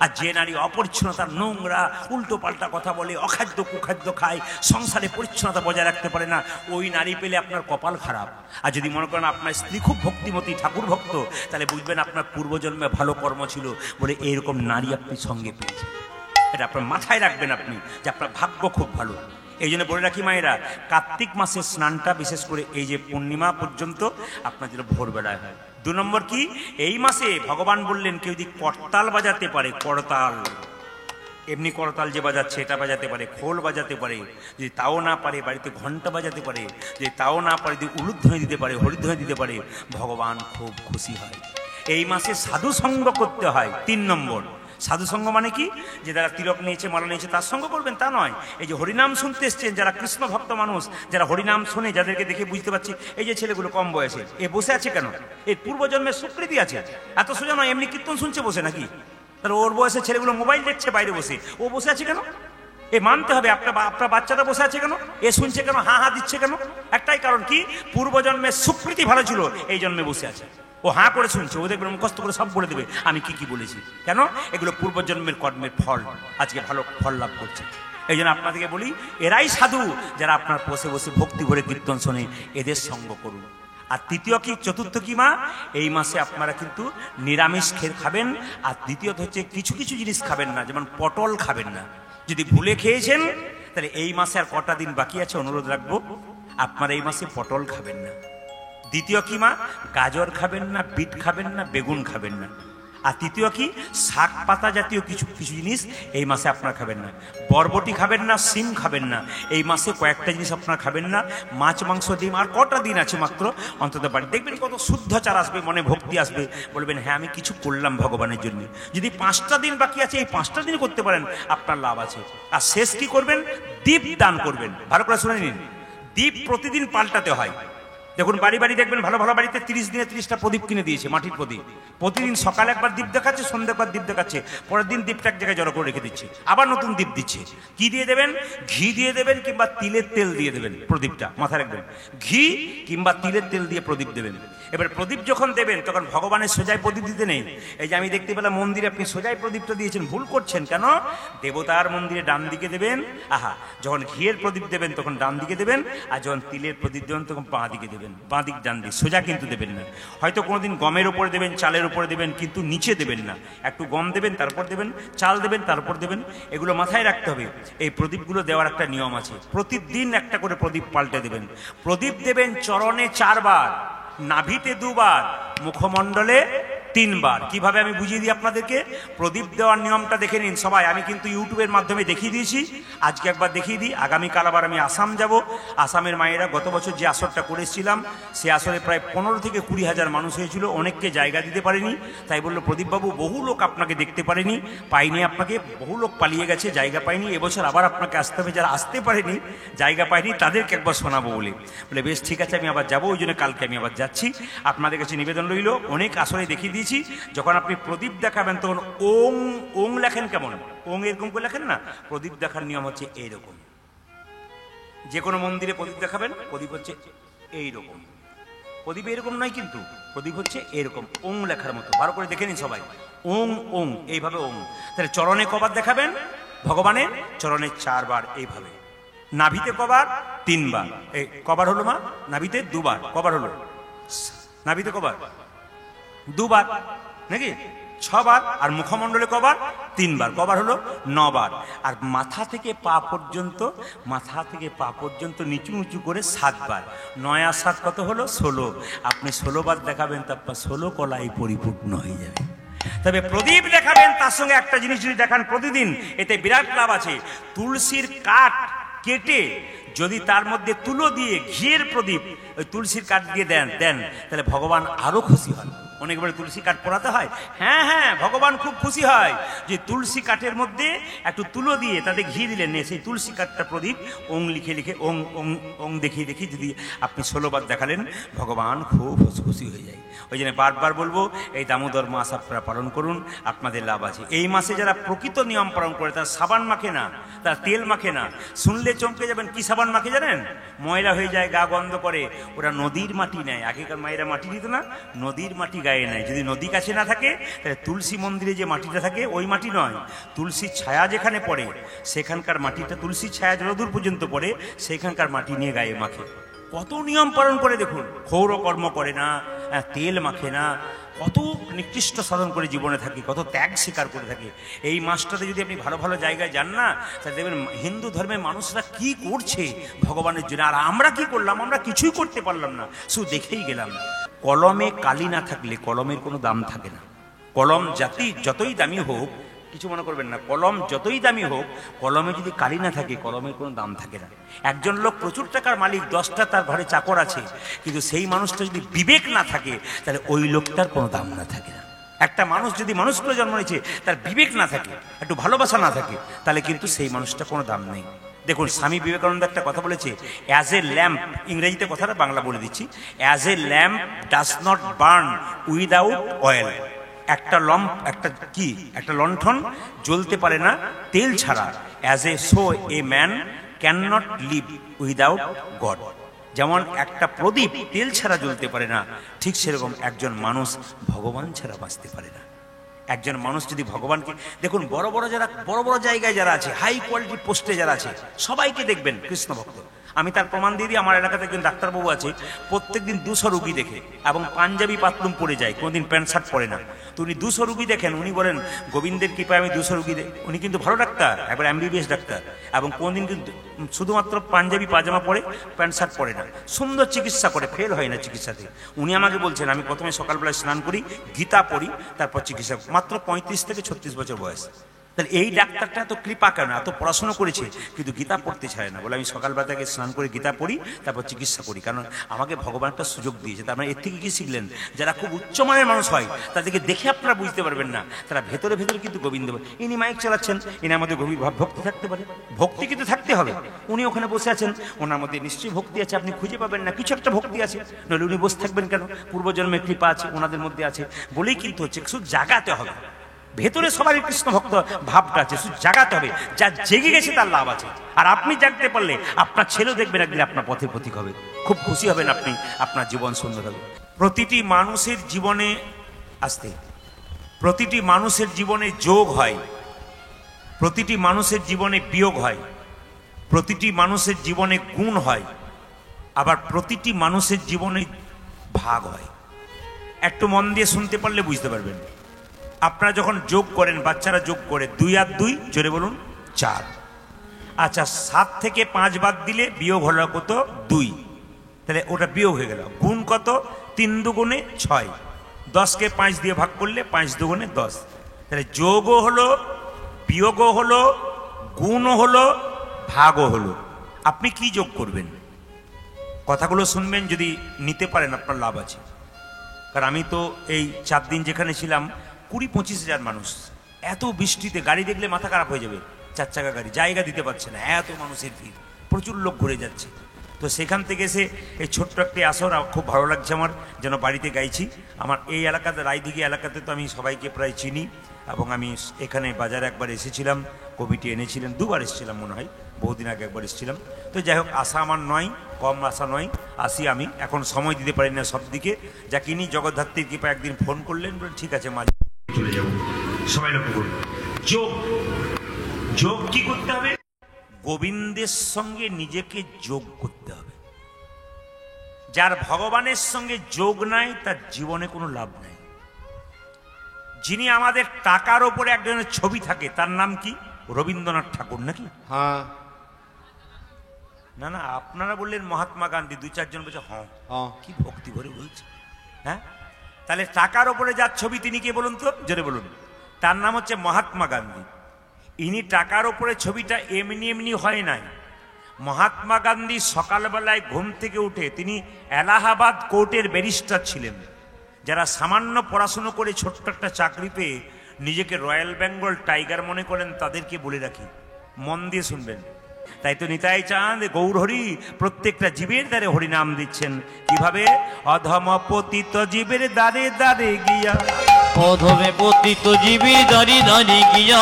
আর যে নারী অপরিচ্ছন্নতা, নোংরা, উল্টো পাল্টা কথা বলে, অখাদ্য কুখাদ্য খায়, সংসারে পরিচ্ছন্নতা বজায় রাখতে পারে না, ওই নারী পেলে আপনার কপাল খারাপ। আর যদি মনে করেন আপনার স্ত্রী খুব ভক্তিমতী, ঠাকুর ভক্ত, তাহলে বুঝবেন আপনার পূর্বজন্মে ভালো কর্ম ছিল বলে এইরকম নারী আপনি সঙ্গে পেয়েছেন। এটা আপনার মাথায় রাখবেন আপনি, যে আপনার ভাগ্য খুব ভালো। এই জন্য বলে রাখি মায়েরা, কার্তিক মাসের স্নানটা বিশেষ করে এই যে পূর্ণিমা পর্যন্ত আপনার যেন ভোরবেলায় হয়। 2 নম্বর কি, এই মাসে ভগবান বললেন কেউ যদি করতাল বাজাতে পারে, করতাল, এমনি করতাল যে বাজাচ্ছে এটা বাজাতে পারে, খোল বাজাতে পারে, যদি তাও না পারে বাড়িতে ঘন্টা বাজাতে পারে, যদি তাও না পারে যদি উলুধ্বনি দিতে পারে, হরিধ্বনি দিতে পারে, ভগবান খুব খুশি হয়। এই মাসে সাধু সঙ্গ করতে হয়। 3 নম্বর, সাধু সঙ্গ মানে কি, যে যারা তিলক নিয়েছে, মালা নিয়েছে, তার সঙ্গ করবেন তা নয়। এই যে হরিনাম শুনতে এসছেন, যারা কৃষ্ণ ভক্ত মানুষ, যারা হরিনাম শোনে, যাদেরকে দেখে বুঝতে পারছি এই যে ছেলেগুলো কম বয়সে এ বসে আছে কেন, এর পূর্বজন্মের স্বীকৃতি আছে। এত সোজা নয় এমনি কীর্তন শুনছে বসে নাকি, তাহলে ওর বয়সের ছেলেগুলো মোবাইল দেখছে বাইরে বসে, ও বসে আছে কেন? এ মানতে হবে। আপনার বাচ্চাটা বসে আছে কেন, এ শুনছে কেন, হা হা দিচ্ছে কেন? একটাই কারণ কি, পূর্বজন্মের স্বীকৃতি ভালো ছিল, এই জন্মে বসে আছে। ও হাঁ করে শুনছে, ও দেখবেন মুখস্থ করে সব বলে দেবে আমি কি কি বলেছি। কেন? এগুলো পূর্বজন্মের কর্মের ফল, আজকে ভালো ফল লাভ করছে। এই জন্য আপনাদেরকে বলি, এরাই সাধু যারা আপনার বসে বসে ভক্তি ভরে কীর্তন শোনে, এদের সঙ্গ করুন। আর তৃতীয় কি, চতুর্থ কি মা, এই মাসে আপনারা কিন্তু নিরামিষ খাবেন। আর দ্বিতীয়ত হচ্ছে কিছু কিছু জিনিস খাবেন না, যেমন পটল খাবেন না। যদি ভুলে খেয়েছেন তাহলে এই মাসে আর কটা দিন বাকি আছে, অনুরোধ রাখবো আপনারা এই মাসে পটল খাবেন না। দ্বিতীয় কি মা, গাজর খাবেন না, বিট খাবেন না, বেগুন খাবেন না। আর তৃতীয় কি, শাক পাতা জাতীয় কিছু কিছু জিনিস এই মাসে আপনারা খাবেন না। বরবটি খাবেন না, সিম খাবেন না। এই মাসে কয়েকটা জিনিস আপনারা খাবেন না, মাছ, মাংস, ডিম। আর কটা দিন আছে মাত্র, অন্তত বাড়ি দেখবেন কত শুদ্ধাচার আসবে, মনে ভক্তি আসবে, বলবেন হ্যাঁ আমি কিছু করলাম ভগবানের জন্য। যদি 5টা দিন বাকি আছে, এই 5টা দিন করতে পারেন, আপনার লাভ আছে। আর শেষ কি করবেন, দীপ দান করবেন। ভালো করে শুনে নিন, দীপ প্রতিদিন পাল্টাতে হয়। দেখুন বাড়ি বাড়ি দেখবেন ভালো ভালো বাড়িতে 30 দিনে 30টা প্রদীপ কিনে দিয়েছে, মাটির প্রদীপ। প্রতিদিন সকালে একবার দীপ দেখাচ্ছে, সন্ধ্যা একবার দীপ দেখাচ্ছে, পরের দিন দীপটা এক জায়গায় জড়ো করে রেখে দিচ্ছে, আবার নতুন দীপ দিচ্ছে। কি দিয়ে দেবেন, ঘি দিয়ে দেবেন কিংবা তিলের তেল দিয়ে দেবেন। প্রদীপটা মাথায় রাখবেন, ঘি কিংবা তিলের তেল দিয়ে প্রদীপ দেবেন। এবার প্রদীপ যখন দেবেন তখন ভগবানের সোজাই প্রদীপ দিতে নেই। এই যে আমি দেখতে পেলাম মন্দিরে আপনি সোজাই প্রদীপটা দিয়েছেন, ভুল করছেন। কেন? দেবতার মন্দিরে ডান দিকে দেবেন, আহা, যখন ঘিয়ের প্রদীপ দেবেন তখন ডান দিকে দেবেন, আর যখন তিলের প্রদীপ দেবেন তখন বাঁ দিকে দেবেন। বাঁ দিক ডান দিক সোজা কিন্তু দেবেন না। হয়তো কোনোদিন গমের উপরে দেবেন, চালের উপরে দেবেন, কিন্তু নিচে দেবেন না। একটু গম দেবেন, তারপর দেবেন, চাল দেবেন, তারপর দেবেন। এগুলো মাথায় রাখতে হবে। এই প্রদীপগুলো দেওয়ার একটা নিয়ম আছে, প্রতিদিন একটা করে প্রদীপ পাল্টে দেবেন। প্রদীপ দেবেন চরণে 4 বার, নাভিতে 2 বার, মুখমণ্ডলে 3 বার। কিভাবে আমি বুঝিয়ে দিই আপনাদেরকে। প্রদীপ দেওয়ার নিয়মটা দেখে নিন সবাই। আমি কিন্তু ইউটিউবের মাধ্যমে দেখিয়ে দিয়েছি, আজকে একবার দেখিয়ে দিই। আগামীকাল আবার আমি আসাম যাব। আসামের মায়েরা গত বছর যে আসরটা করেছিলাম, সে আসরে প্রায় 15 থেকে 20 হাজার মানুষ হয়েছিল। অনেককে জায়গা দিতে পারেনি, তাই বললো প্রদীপবাবু বহু লোক আপনাকে দেখতে পারেনি, পাইনি আপনাকে, বহু লোক পালিয়ে গেছে, জায়গা পায়নি, এবছর আবার আপনাকে আসতে হবে। যারা আসতে পারেনি, জায়গা পায়নি, তাদেরকে একবার শোনাবো বলে বেশ ঠিক আছে আমি আবার যাবো। ওই জন্য কালকে আমি আবার যাচ্ছি। আপনাদের কাছে নিবেদন রইল, অনেক আসরে দেখিয়ে দিয়েছি। যখন আপনি প্রদীপ দেখাবেন তখন ওং ওং লেখেন, কেমন ওং এরকম করে লেখেন না। প্রদীপ দেখার নিয়ম হচ্ছে এইরকম। যে কোনো মন্দিরে প্রদীপ দেখাবেন, প্রদীপ হচ্ছে এইরকম। প্রদীপ এরকম নয় কিন্তু, প্রদীপ হচ্ছে এরকম ওং লেখার মতো। ভালো করে দেখে নিন সবাই, ওং ওং, এইভাবে ওং। তাহলে চরণে কবার দেখাবেন, ভগবানের চরণে 4 বার এইভাবে। নাভিতে কবার, 3 বার। এই কবার হলো মা, নাভিতে 2 বার। কবার হলো, নাভিতে কবার, 2 বার নাকি, 6 বার। আর মুখমণ্ডলে কবার, 3 বার। কবার হলো, 9 বার। আর মাথা থেকে পা পর্যন্ত, মাথা থেকে পা পর্যন্ত নিচু উঁচু করে 7 বার। 9 আর 7 কত হলো, 16। আপনি 16 বার দেখাবেন, তারপর 16 কলাই পরিপূর্ণ হয়ে যাবে। তবে প্রদীপ দেখাবেন, তার সঙ্গে একটা জিনিস যদি দেখান প্রতিদিন, এতে বিরাট লাভ আছে। তুলসীর কাঠ কেটে যদি তার মধ্যে তুলো দিয়ে ঘিয়ের প্রদীপ, ওই তুলসীর কাঠ দিয়ে দেন, তাহলে ভগবান আরো খুশি হন। অনেক বলে তুলসী কাঠ পোড়াতে হয়। হ্যাঁ হ্যাঁ, ভগবান খুব খুশি হয় যে তুলসী কাঠের মধ্যে একটু তুলো দিয়ে তাতে ঘি দিলেন, সেই তুলসী কাঠটা প্রদীপ ওং লিখে লিখে ওং ওং ওং দেখিয়ে দেখি যদি আপনি 16 বার দেখালেন, ভগবান খুব খুশি হয়ে যায়। ওই জন্য বারবার বলবো, এই দামোদর মাস আপনারা পালন করুন, আপনাদের লাভ আছে। এই মাসে যারা প্রকৃত নিয়ম পালন করে, তারা সাবান মাখে না, তারা তেল মাখে না। শুনলে চমকে যাবেন, কি সাবান মাখে জানেন? ময়লা হয়ে যায়, গা গন্ধ করে, ওরা নদীর মাটি নেয়। আগেকার মায়েরা মাটি দিত না, নদীর মাটি গায়ে নেয়। যদি নদী কাছে না থাকে, তাহলে তুলসী মন্দিরে যে মাটিটা থাকে ওই মাটি নয়, তুলসীর ছায়া যেখানে পড়ে সেখানকার মাটিটা, তুলসীর ছায়া যতদূর পর্যন্ত পড়ে সেখানকার মাটি নিয়ে গায়ে মাখে। কত নিয়ম পালন করে দেখুন, ক্ষৌর কর্ম করে না, তেল মাখে না, কত নিকৃষ্ট সাধন করে জীবনে থাকে, কত ত্যাগ স্বীকার করে থাকে। এই মাসটাতে যদি আপনি ভালো ভালো জায়গায় যান না, তাহলে দেখবেন হিন্দু ধর্মের মানুষরা কি করছে ভগবানের জন্য, আর আমরা কি করলাম? আমরা কিছুই করতে পারলাম না, শুধু দেখেই গেলাম। কলমে কালি না থাকলে কলমের কোনো দাম থাকে না। কলম যতই দামি হোক, কিছু মনে করবেন না, কলম যতই দামি হোক, কলমে যদি কালি না থাকে কলমের কোনো দাম থাকে না। একজন লোক প্রচুর টাকার মালিক, 10টা তার ঘরে চাকর আছে, কিন্তু সেই মানুষটা যদি বিবেক না থাকে, তাহলে ওই লোকটার কোনো দাম না থাকে না। একটা মানুষ যদি মানুষ করে জন্ম নিয়েছে, তার বিবেক না থাকে, একটু ভালোবাসা না থাকে, তাহলে কিন্তু সেই মানুষটা কোনো দাম নেই। দেখুন, স্বামী বিবেকানন্দ একটা কথা বলেছে, অ্যাজ এ ল্যাম্প, ইংরেজিতে কথাটা বাংলা বলে দিচ্ছি, as a lamp does not burn without oil. একটা লণ্ঠন জ্বলতে পারে না তেল ছাড়া। As a so a man can not live without god. যেমন একটা প্রদীপ তেল ছাড়া জ্বলতে পারে না, ঠিক সেরকম একজন মানুষ ভগবান ছাড়া বাঁচতে পারে না। একজন মানুষ যদি ভগবানকে, দেখুন বড় বড় জায়গায় যারা আছে, হাই কোয়ালিটি পোস্টে যারা আছে, সবাইকে দেখবেন কৃষ্ণ ভক্ত। আমি তার প্রমাণ দিয়ে দিই। আমার এলাকাতে একজন ডাক্তারবাবু আছে, প্রত্যেকদিন 200 রুগী দেখে, এবং পাঞ্জাবি পাতলুম পরে যায়, কোনোদিন প্যান্ট শার্ট পরে না। তো উনি 200 রুগী দেখেন, উনি বলেন গোবিন্দের কৃপায় আমি 200 রুগী। উনি কিন্তু ভালো ডাক্তার, একবার MBBS ডাক্তার, এবং কোনোদিন কিন্তু শুধুমাত্র পাঞ্জাবি পাজামা পরে, প্যান্ট শার্ট পরে না, সুন্দর চিকিৎসা করে, ফেল হয় না চিকিৎসাতে। উনি আমাকে বলছেন, আমি প্রথমে সকালবেলায় স্নান করি, গীতা পড়ি, তারপর চিকিৎসা। মাত্র 35 থেকে 36 বছর বয়স। তাহলে এই ডাক্তারটা এত কৃপা কেন? এত পড়াশোনা করেছে কিন্তু গীতা পড়তে ছাড়ে না। বলে আমি সকালবেলা থেকে স্নান করে গীতা পড়ি, তারপর চিকিৎসা করি, কারণ আমাকে ভগবান একটা সুযোগ দিয়েছে। তার মানে এর থেকে কি শিখলেন? যারা খুব উচ্চমানের মানুষ হয়, তাদেরকে দেখে আপনারা বুঝতে পারবেন না, তারা ভেতরে ভেতরে কিন্তু গোবিন্দ। ইনি মাইক চালাচ্ছেন, ইনার মধ্যে গভীর ভাব ভক্তি থাকতে পারে, ভক্তি কিন্তু থাকতে হবে। উনি ওখানে বসে আছেন, ওনার মধ্যে নিশ্চয়ই ভক্তি আছে, আপনি খুঁজে পাবেন না, কিছু একটা ভক্তি আছে, নইলে উনি বসে থাকবেন কেন? পূর্বজন্মের কৃপা আছে ওনাদের মধ্যে আছে বলেই কিন্তু হচ্ছে। শুধু জাগাতে হবে, ভেতরে সবারই কৃষ্ণ ভক্ত ভাবটা আছে, শুধু জাগাতে হবে। যা জেগে গেছে তার লাভ আছে। আর আপনি জাগতে পারলে আপনার ছেলেও দেখবেন একদিন আপনার পথের প্রতীক হবে, খুব খুশি হবেন আপনি, আপনার জীবন সুন্দর হবে। প্রতিটি মানুষের জীবনে প্রতিটি মানুষের জীবনে যোগ হয়, প্রতিটি মানুষের জীবনে বিয়োগ হয়, প্রতিটি মানুষের জীবনে গুণ হয়, আবার প্রতিটি মানুষের জীবনে ভাগ হয়। একটু মন দিয়ে শুনতে পারলে বুঝতে পারবেন। আপনারা যখন যোগ করেন, বাচ্চারা যোগ করে, 2 আর 2 জোরে বলুন 4। আচ্ছা, 7 থেকে 5 বাদ দিলে বিয়োগ হলো কত? 2। তাহলে ওটা বিয়োগ হয়ে গেল। গুণ কত? 3 দুগুণে 6। 10কে 5 দিয়ে ভাগ করলে 5 দুগুণে 10। তাহলে যোগও হলো, বিয়োগও হলো, গুণও হলো, ভাগও হলো। আপনি কি যোগ করবেন? কথাগুলো শুনবেন, যদি নিতে পারেন আপনার লাভ আছে। কারণ আমি তো এই 4 দিন যেখানে ছিলাম, 20-25 হাজার মানুষ, এত বৃষ্টিতে গাড়ি দেখলে মাথা খারাপ হয়ে যাবে। 4 চাকা গাড়ি জায়গা দিতে পারছে না, এত মানুষের ভিড়, প্রচুর লোক ঘুরে যাচ্ছে। তো সেখান থেকে এসে এই ছোট্ট একটি আসর খুব ভালো লাগছে আমার, যেন বাড়িতে গাইছি। আমার এই এলাকাতে, রায়দিঘি এলাকাতে তো আমি সবাইকে প্রায় চিনি, এবং আমি এখানে বাজারে একবার এসেছিলাম, কমিটি এনেছিলেন, 2 বার এসেছিলাম মনে হয়, বহুদিন আগে একবার এসেছিলাম। তো যাই হোক, আশা আমার নয়, কম আশা নয়, আসি আমি। এখন সময় দিতে পারি না সব দিকে। যা কিনি জগদ্ধাত্রীর কৃপা একদিন ফোন করলেন, বলেন ঠিক আছে মাঝে চলে যাব। সবাই লক্ষ্য করুন, যোগ। যোগ কি করতে হবে? গোবিন্দের সঙ্গে নিজেকে যোগ করতে হবে। যার ভগবানের সঙ্গে যোগ নাই, তার জীবনে কোনো লাভ নাই। যিনি আমাদের টাকার ওপরে একজনের ছবি থাকে, তার নাম কি? রবীন্দ্রনাথ ঠাকুর নাকি? হ্যাঁ। না না, আপনারা বললেন মহাত্মা গান্ধী, 2-4 জন বলছে হ্যাঁ। কি ভক্তি করে বলছে। হ্যাঁ, তাহলে টাকার ওপরে যার ছবি তিনি কে বলুন তো, জোরে বলুন। তার নাম হচ্ছে মহাত্মা গান্ধী। ইনি টাকার ওপরে ছবিটা এমনি এমনি হয় নাই। মহাত্মা গান্ধী সকালবেলায় ঘুম থেকে উঠে, তিনি এলাহাবাদ কোর্টের ব্যারিস্টার ছিলেন। যারা সামান্য পড়াশুনো করে ছোট্ট একটা চাকরি পেয়ে নিজেকে রয়্যাল বেঙ্গল টাইগার মনে করেন, তাদেরকে বলে রাখি, মন দিয়ে শুনবেন। তাই তো নিতাই চাঁদ গৌর হরি প্রত্যেকটা জীবের দ্বারে হরিনাম দিচ্ছেন। কিভাবে? অধম পতিত জীবের দ্বারে দ্বারে গিয়া, অধমে পতিত জীবে দাঁড়ি দাঁড়ি গিয়া,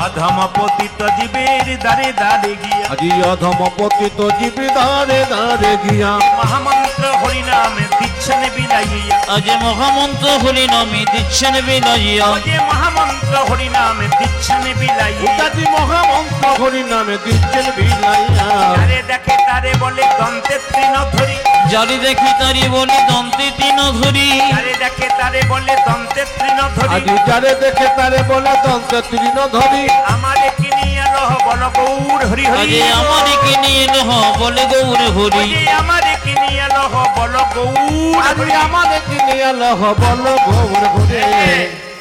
অধম পতিত জীবের দ্বারে দ্বারে গিয়া, আজি অধম পতিত জীবে দাঁড়ে দাঁড়ে গিয়া, মহামন্ত্র হরিনামে দিচ্ছেন বিলাইয়া, আজ মহামন্ত্র হরিনামে দিচ্ছেন বিলাইয়া, যে মহামন্ত্র হরিনামে দিচ্ছেন বিলাইয়া, আজি মহামন্ত্র হরি নামে দিচ্ছেন বিলাইয়া, যারে দেখে তারে বলে দন্তে তৃণ ধরি, যারে দেখি তারি বলে দন্তে তিন ধরি, যারে দেখে তারে বলে দন্তে তৃণ ধরি, আজি যারে দেখে তারে বলে দন্ত তৃণ ধরি, আমারে কিনিয়া লহ বল গৌর হরি আজ হরি, আমার কিনে লহ বলে গৌর হরি, আমারে কিনিয়া লহ বল গৌর আজি হরি। আমাদের কিনিয়া লহ বল গৌর হরে,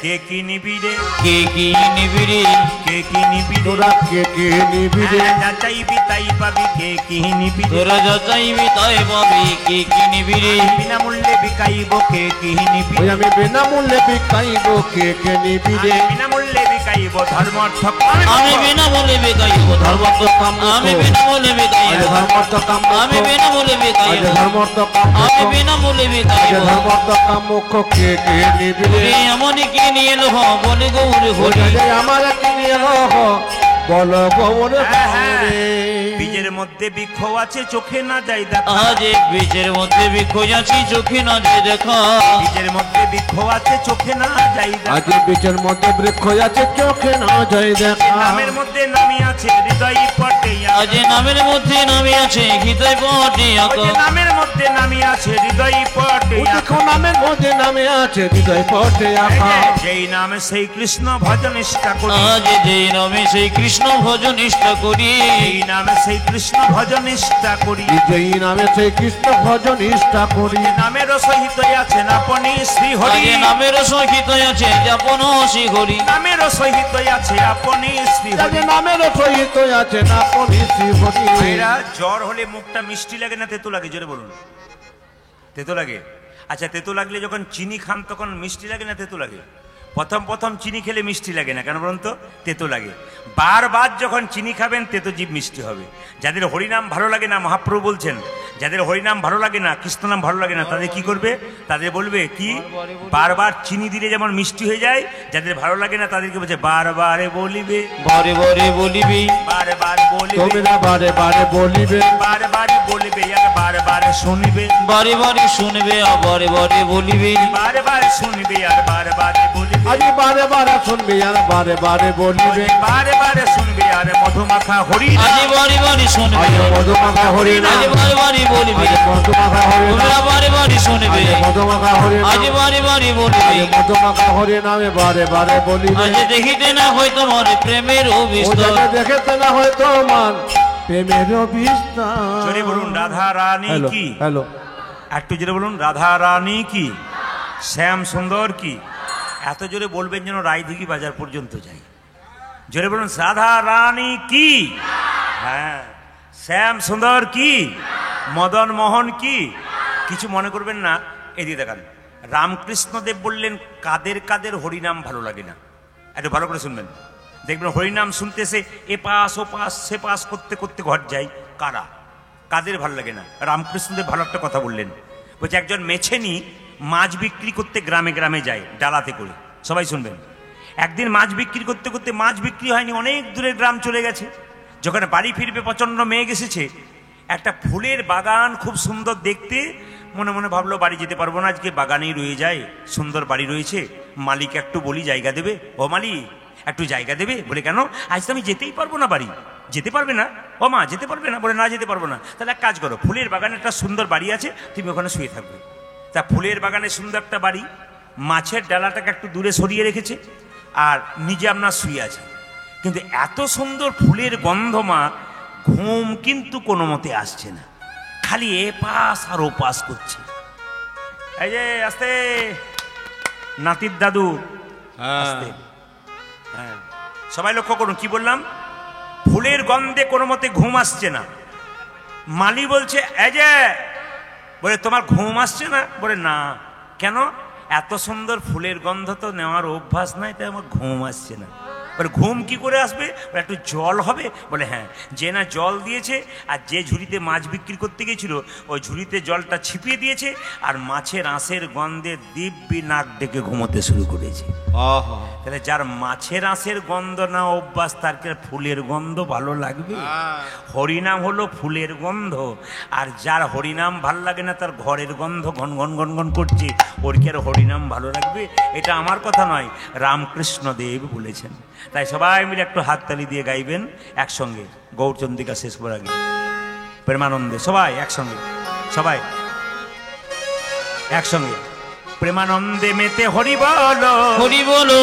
কে কি নিবি রে, কে কি নিবিড়ি, কে কি নিবি রে, তোরা কে কে নিবি রে, যা চাইবি তাই পাবি, কে কি নিবি রে, তোরা যা চাইবি তাই পাবি, কে কি নিবিড়ি, বিনামূল্যে বিকাইব, কে কি নিবি ওই রে, আমি বিনামূল্যে বিকাইব, কে কে নিবি রে, বিনামূল্যে বিকাইব ধর্ম অর্থ আমি বিনা বলে বেকাইব ধর্ম, আমি বিনা বলে বেকাইব, ধর্মর্থ কাম, আমি বিনা বলে বেকাইব, ধর্মর্থ কাম, আমি বিনা বলে বেকাইব, ধর্মর্থ কাম মুখ কে কে নিবি রে, এমন কি নিয়ে লহ বলে গৌর হরি, আমার কিনিয়া লহ বল গৌর হরে, বীজের মধ্যে বৃক্ষ আছে চোখে না যাই দেখা, আজ বীজের মধ্যে বৃক্ষ আছি চোখে না যে দেখা, বীজের মধ্যে বৃক্ষ আছে চোখে না যাই আজ দেখা, বীজের মধ্যে বৃক্ষ আছে চোখে না যাই দেখা, নামের মধ্যে নামি আছে হৃদয় পটে, আজ নামের মধ্যে নামে আছে হৃদয় পটে আঁকা, নামের মধ্যে নামি আছে হৃদয় পটে, দেখো নামের মধ্যে নামে আছে হৃদয় পটে আঁকা, যেই নামে সেই কৃষ্ণ ভজন নিষ্ঠা করি, আজ যে নামে সেই কৃষ্ণ ভজন নিষ্ঠা করি, এই নামে সেই কৃষ্ণ ভজন নিষ্ঠা করি, যেই নামে সেই কৃষ্ণ ভজন নিষ্ঠা করি, নামের সহিত আছেন আপনি শ্রী আজ হরি, নামের সহিত আছে যাপন শ্রী হরি, নামের সহিত আছে আপনি শ্রী হরি। নামের সহিত আছে না পরি শ্রী হরি, ভাইরা, জ্বর হলে মুখটা মিষ্টি লাগে না তেতো লাগে? জোরে বলুন। তেতো লাগে? আচ্ছা, তেতো লাগলে যখন চিনি খান তখন মিষ্টি লাগে না তেতো লাগে? প্রথম প্রথম চিনি খেলে মিষ্টি লাগে না, কেন বলুন তো? তেতো লাগে। বারবার যখন চিনি খাবেন তেতো জীব মিষ্টি হবে। যাদের হরিনাম ভালো লাগে না, মহাপ্রভু বলছেন, যাদের হরিনাম ভালো লাগে না, কৃষ্ণ নাম ভালো লাগে না, তাদের কি করবে? তাদের বলবে কি, বারবার চিনি দিলে যেমন মিষ্টি হয়ে যায়, যাদের ভালো লাগে না তাদেরকে বলছে বারবারে বলিবে, বারে বারে বলিবি, বারবার বলিবে, তোমরা বারে বারে বলিবে, বারবারই বলিবে, আর বারবারে শুনিবে, বারে বারে শুনবে আর বারে বারে বলিবি, বারবার শুনবে আর বারবারে বলিবে, আজ বারে বারে শুনবি আর বারে বারে বলিবে, বারবার শুনবে আর মধুমাখা হরি, আজ বারে বারে শুনবে, আজ মধুমাখা হরি আজ নাম, বারে বারে বলিবি, আজ মধুমাখা হরি তোমরা নাম, বারে বারে শুনবে, আজ মধুমাখা হরি আজ নাম, বারে বারে আজ বলিবি, মধুমাখা হরি নামে বারে বারে বলিবে, আজ দেখিতে না হয় তোমার প্রেমের ও অভিস্তার, যাতে দেখেতে না হয়তো মান প্রেমের বিস্তার। জোরে বলুন রাধা রানী হ্যালো কি? হ্যালো, একটু জোরে বলুন রাধা রানী কি, শ্যাম সুন্দর কি। এত জোরে বলবেন যেন রায়দিঘি বাজার পর্যন্ত যাই। জোরে বলুন রাধা রানী কি, হ্যাঁ, শ্যাম সুন্দর কি, মদন মোহন কি। কিছু মনে করবেন না, এদিকে দেখান। রামকৃষ্ণদেব বললেন কাদের কাদের হরিনাম ভালো লাগে না, একটু ভালো করে শুনবেন। দেখবেন হরিনাম শুনতেছে এ পাশ ও পাশ সে পাশ করতে করতে ঘর যায়। কারা, কাদের ভালো লাগে না? রামকৃষ্ণদেব ভালো একটা কথা বললেন, বলছে একজন মেছেনি মাছ বিক্রি করতে গ্রামে গ্রামে যায় ডালাতে করে। সবাই শুনবেন। একদিন মাছ বিক্রি করতে করতে মাছ বিক্রি হয়নি, অনেক দূরের গ্রাম চলে গেছে। যখন বাড়ি ফিরবে প্রচণ্ড মেঘ এসেছে, একটা ফুলের বাগান খুব সুন্দর দেখতে, মনে মনে ভাবলো বাড়ি যেতে পারবো না, আজকে বাগানেই রয়ে যায়, সুন্দর বাড়ি রয়েছে, মালিক একটু বলি জায়গা দেবে। ও মালিক একটু জায়গা দেবে? বলে কেন? আজ তো আমি যেতেই পারবো না বাড়ি। যেতে পারবে না? ও মা যেতে পারবে না? বলে না যেতে পারবো না। তাহলে এক কাজ করো, ফুলের বাগানে একটা সুন্দর বাড়ি আছে, তুমি ওখানে শুয়ে থাকবে। তা ফুলের বাগানে সুন্দর একটা বাড়ি, মাছের ডালাটাকে একটু দূরে সরিয়ে রেখেছে, আর নিজে আপনার শুয়ে আছে। কিন্তু এত সুন্দর ফুলের গন্ধ মা, ঘুম কিন্তু কোনো মতে আসছে না, খালি এ পাশ আর ও পাশ করছে। এই যে আস্তে, নাতির দাদু আস্তে, হ্যাঁ সবাই লক্ষ্য করুন কি বললাম। ফুলের গন্ধে কোনো মতে ঘুম আসছে না। মালি বলছে এই যে, বলে তোমার ঘুম আসছে না? বলে না। কেন? এত সুন্দর ফুলের গন্ধ তো নেওয়ার অভ্যাস নাই, তাই আমার ঘুম আসছে না। বলে ঘুম কি করে আসবে? বলে একটু জল হবে। বলে হ্যাঁ, যে না জল দিয়েছে আর যে ঝুড়িতে মাছ বিক্রি করতে গিয়েছিল ওই ঝুড়িতে জলটা ছিপিয়ে দিয়েছে আর মাছের আঁশের গন্ধে দিব্যি নাক ডেকে ঘুমোতে শুরু করেছে। তাহলে যার মাছের আঁশের গন্ধ না অভ্যাস তার কি ফুলের গন্ধ ভালো লাগবে? হরিনাম হলো ফুলের গন্ধ, আর যার হরিনাম ভাল লাগে না তার ঘরের গন্ধ ঘন ঘন ঘন ঘন করছে, ওর কি আর হরিনাম ভালো লাগবে? এটা আমার কথা নয়, রামকৃষ্ণ দেব বলেছেন। তাই সবাই মিলে একটু হাততালি দিয়ে গাইবেন একসঙ্গে গৌরচন্দ্রিকা শেষ করার আগে প্রেমানন্দে সবাই একসঙ্গে, সবাই একসঙ্গে। প্রেমানন্দে মেতে হরি বলো, হরি বলো,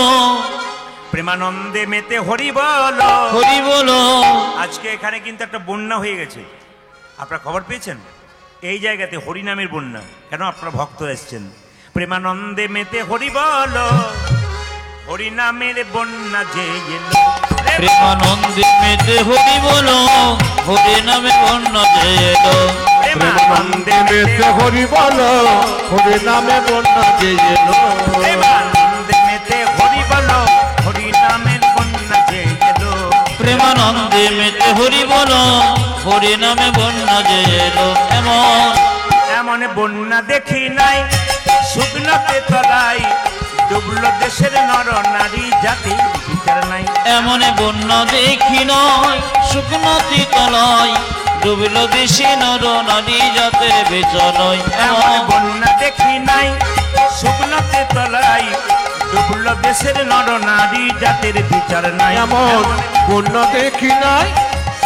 প্রেমানন্দে মেতে হরি বলো, হরি বলো। আজকে এখানে কিন্তু একটা বন্যা হয়ে গেছে, আপনারা খবর পেয়েছেন? এই জায়গাতে হরিনামের বন্যা। কেন? আপনারা ভক্ত এসছেন। প্রেমানন্দে মেতে হরি বলো, হরিনামের বন্যা যে এলো। প্রেমানন্দে মেতে হরি বলো, হরি নামে বন্যা যে এলো। প্রেমানন্দে মেতে হরি বলো, হরি নামে বন্যা যে এলো। প্রেমানন্দে মেতে হরি বলো, হরি নামের বন্যা যে এলো। প্রেমানন্দে মেতে হরি বলো, হরি নামে বন্যা যে এলো। এমন এমন বন্যা দেখি নাই শুকনোতে তলাই, ডুবলো দেশের নর নারী জাতি বিচার নাই। এমন বন্যা দেখি নয় শুকনো তলায়, ডুবলো দেশে নর নারী জাতের বিচার নয়। এমন বন্যা দেখি নাই শুকনোতে তলাই, ডুবলো দেশের নর নারী জাতির বিচার নাই। এমন বন্যা দেখি নাই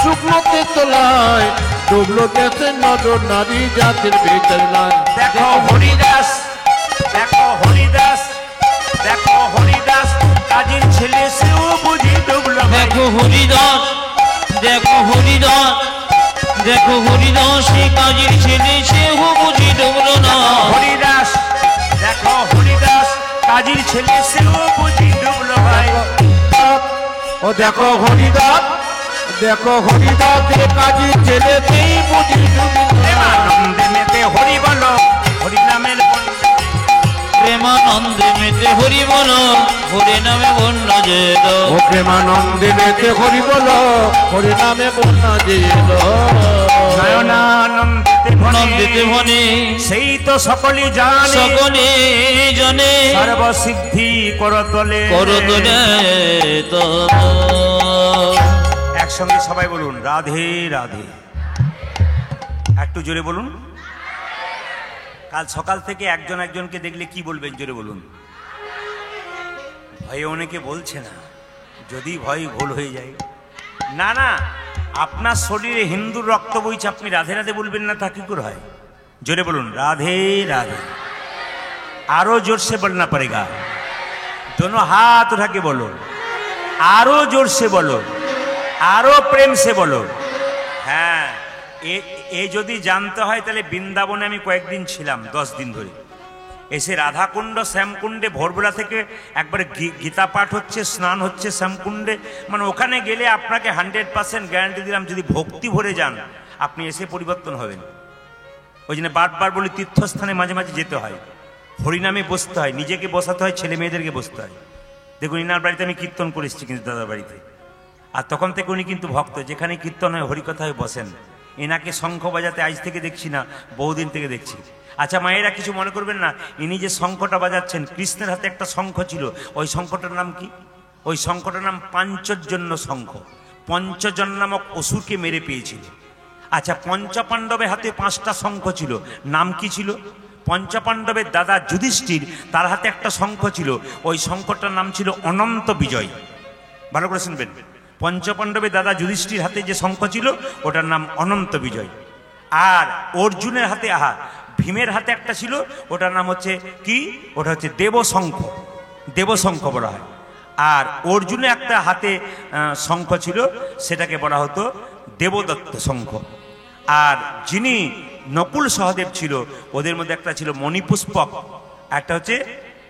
শুকনোতে তোলায়, ডুবলো দেশে নর নারী জাতির বিচার নাই। দেখো হরিদাস, দেখো হরিদাস, দেখো হরিদাস, কাজীর ছেলে সেও বুঝি ডুবলো। দেখো হরিদাস, দেখো হরিদাস, দেখো হরিদাস, সে কাজের ছেলে সেও বুঝি ডুবলো না। হরিদাস, দেখো হরিদাস, কাজীর ছেলে সেও বুঝি ডুবলো ভাই। ও দেখো হরিদাস, দেখো হরিদাস, কাজী ছেলেতেই বুঝি ডুবলো। প্রেমানন্দে মেতে হরি বলো, হরি নামের বন্যা। প্রেমানন্দে মেতে হরি বলো, হরি নামে বন্যা যে এলো। ও প্রেমানন্দে মেতে হরি বলো, হরি নামে বন্যা যে এলো। নয়নানন্দিতে নন্দিতে ভনে, ভনে সেই তো সকলই জানে, সকলে জনে সর্বসিদ্ধি করতলে করতলে তো। একসঙ্গে সবাই বলুন রাধে রাধে। একটু জোরে বলুন। কাল সকাল থেকে একজন একজনকে দেখলে কি বলবেন? জোরে বলুন। ভয়ে অনেকে বলছে না, যদি ভয় ভুল হয়ে যায়। না না, আপনার শরীরে হিন্দুর রক্ত বইছে, আপনি রাধে রাধে বলবেন না, তা কি করে হয়? জোরে বলুন রাধে রাধে। আরো जोर से बोलना पड़ेगा, दोनों हाथ उठा के बोलो, आरो जोर से बोलो, आरो प्रेम से बोलो। হ্যাঁ, এই যদি জানতে হয় তাহলে বৃন্দাবনে আমি কয়েকদিন ছিলাম, 10 দিন ধরে। এসে রাধাকুণ্ড শ্যামকুণ্ডে ভোরবেলা থেকে একবারে গীতা পাঠ হচ্ছে, স্নান হচ্ছে শ্যামকুণ্ডে। মানে ওখানে গেলে আপনাকে 100% গ্যারান্টি দিলাম, যদি ভক্তি ভরে যান আপনি এসে পরিবর্তন হবেন। ওই জন্য বারবার বলি তীর্থস্থানে মাঝে মাঝে যেতে হয়, হরিনামে বসতে হয়, নিজেকে বসাতে হয়, ছেলে মেয়েদেরকে বসতে হয়। দেখুন ইনার বাড়িতে আমি কীর্তন করে এসেছি কিন্তু দাদার বাড়িতে, আর তখন থেকে উনি কিন্তু ভক্ত, যেখানে কীর্তন হয় হরিকথায় বসেন। এনাকে শঙ্খ বাজাতে আজ থেকে দেখছি না, বহুদিন থেকে দেখছি। আচ্ছা মায়েরা কিছু মনে করবেন না, ইনি যে শঙ্খটা বাজাচ্ছেন, কৃষ্ণের হাতে একটা শঙ্খ ছিল, ওই শঙ্খটার নাম কি? ওই শঙ্খটার নাম পাঞ্চজন্য শঙ্খ। পঞ্চজন নামক অসুরকে মেরে পেয়েছিল। আচ্ছা, পঞ্চপাণ্ডবের হাতে 5টা শঙ্খ ছিল, নাম কি ছিল? পঞ্চপাণ্ডবের দাদা যুধিষ্ঠির, তার হাতে একটা শঙ্খ ছিল, ওই শঙ্খটার নাম ছিল অনন্ত বিজয়। ভালো করে শুনবেন, পঞ্চপাণ্ডবের দাদা যুধিষ্ঠির হাতে যে শঙ্খ ছিল ওটার নাম অনন্ত বিজয়। আর অর্জুনের হাতে, ভীমের হাতে একটা ছিল, ওটার নাম হচ্ছে কি? ওটা হচ্ছে দেবশঙ্খ, দেবশঙ্খ বলা হয়। আর অর্জুনের একটা হাতে শঙ্খ ছিল, সেটাকে বলা হতো দেবদত্ত শঙ্খ। আর যিনি নকুল সহদেব ছিল, ওদের মধ্যে একটা ছিল মণিপুষ্পক, একটা হচ্ছে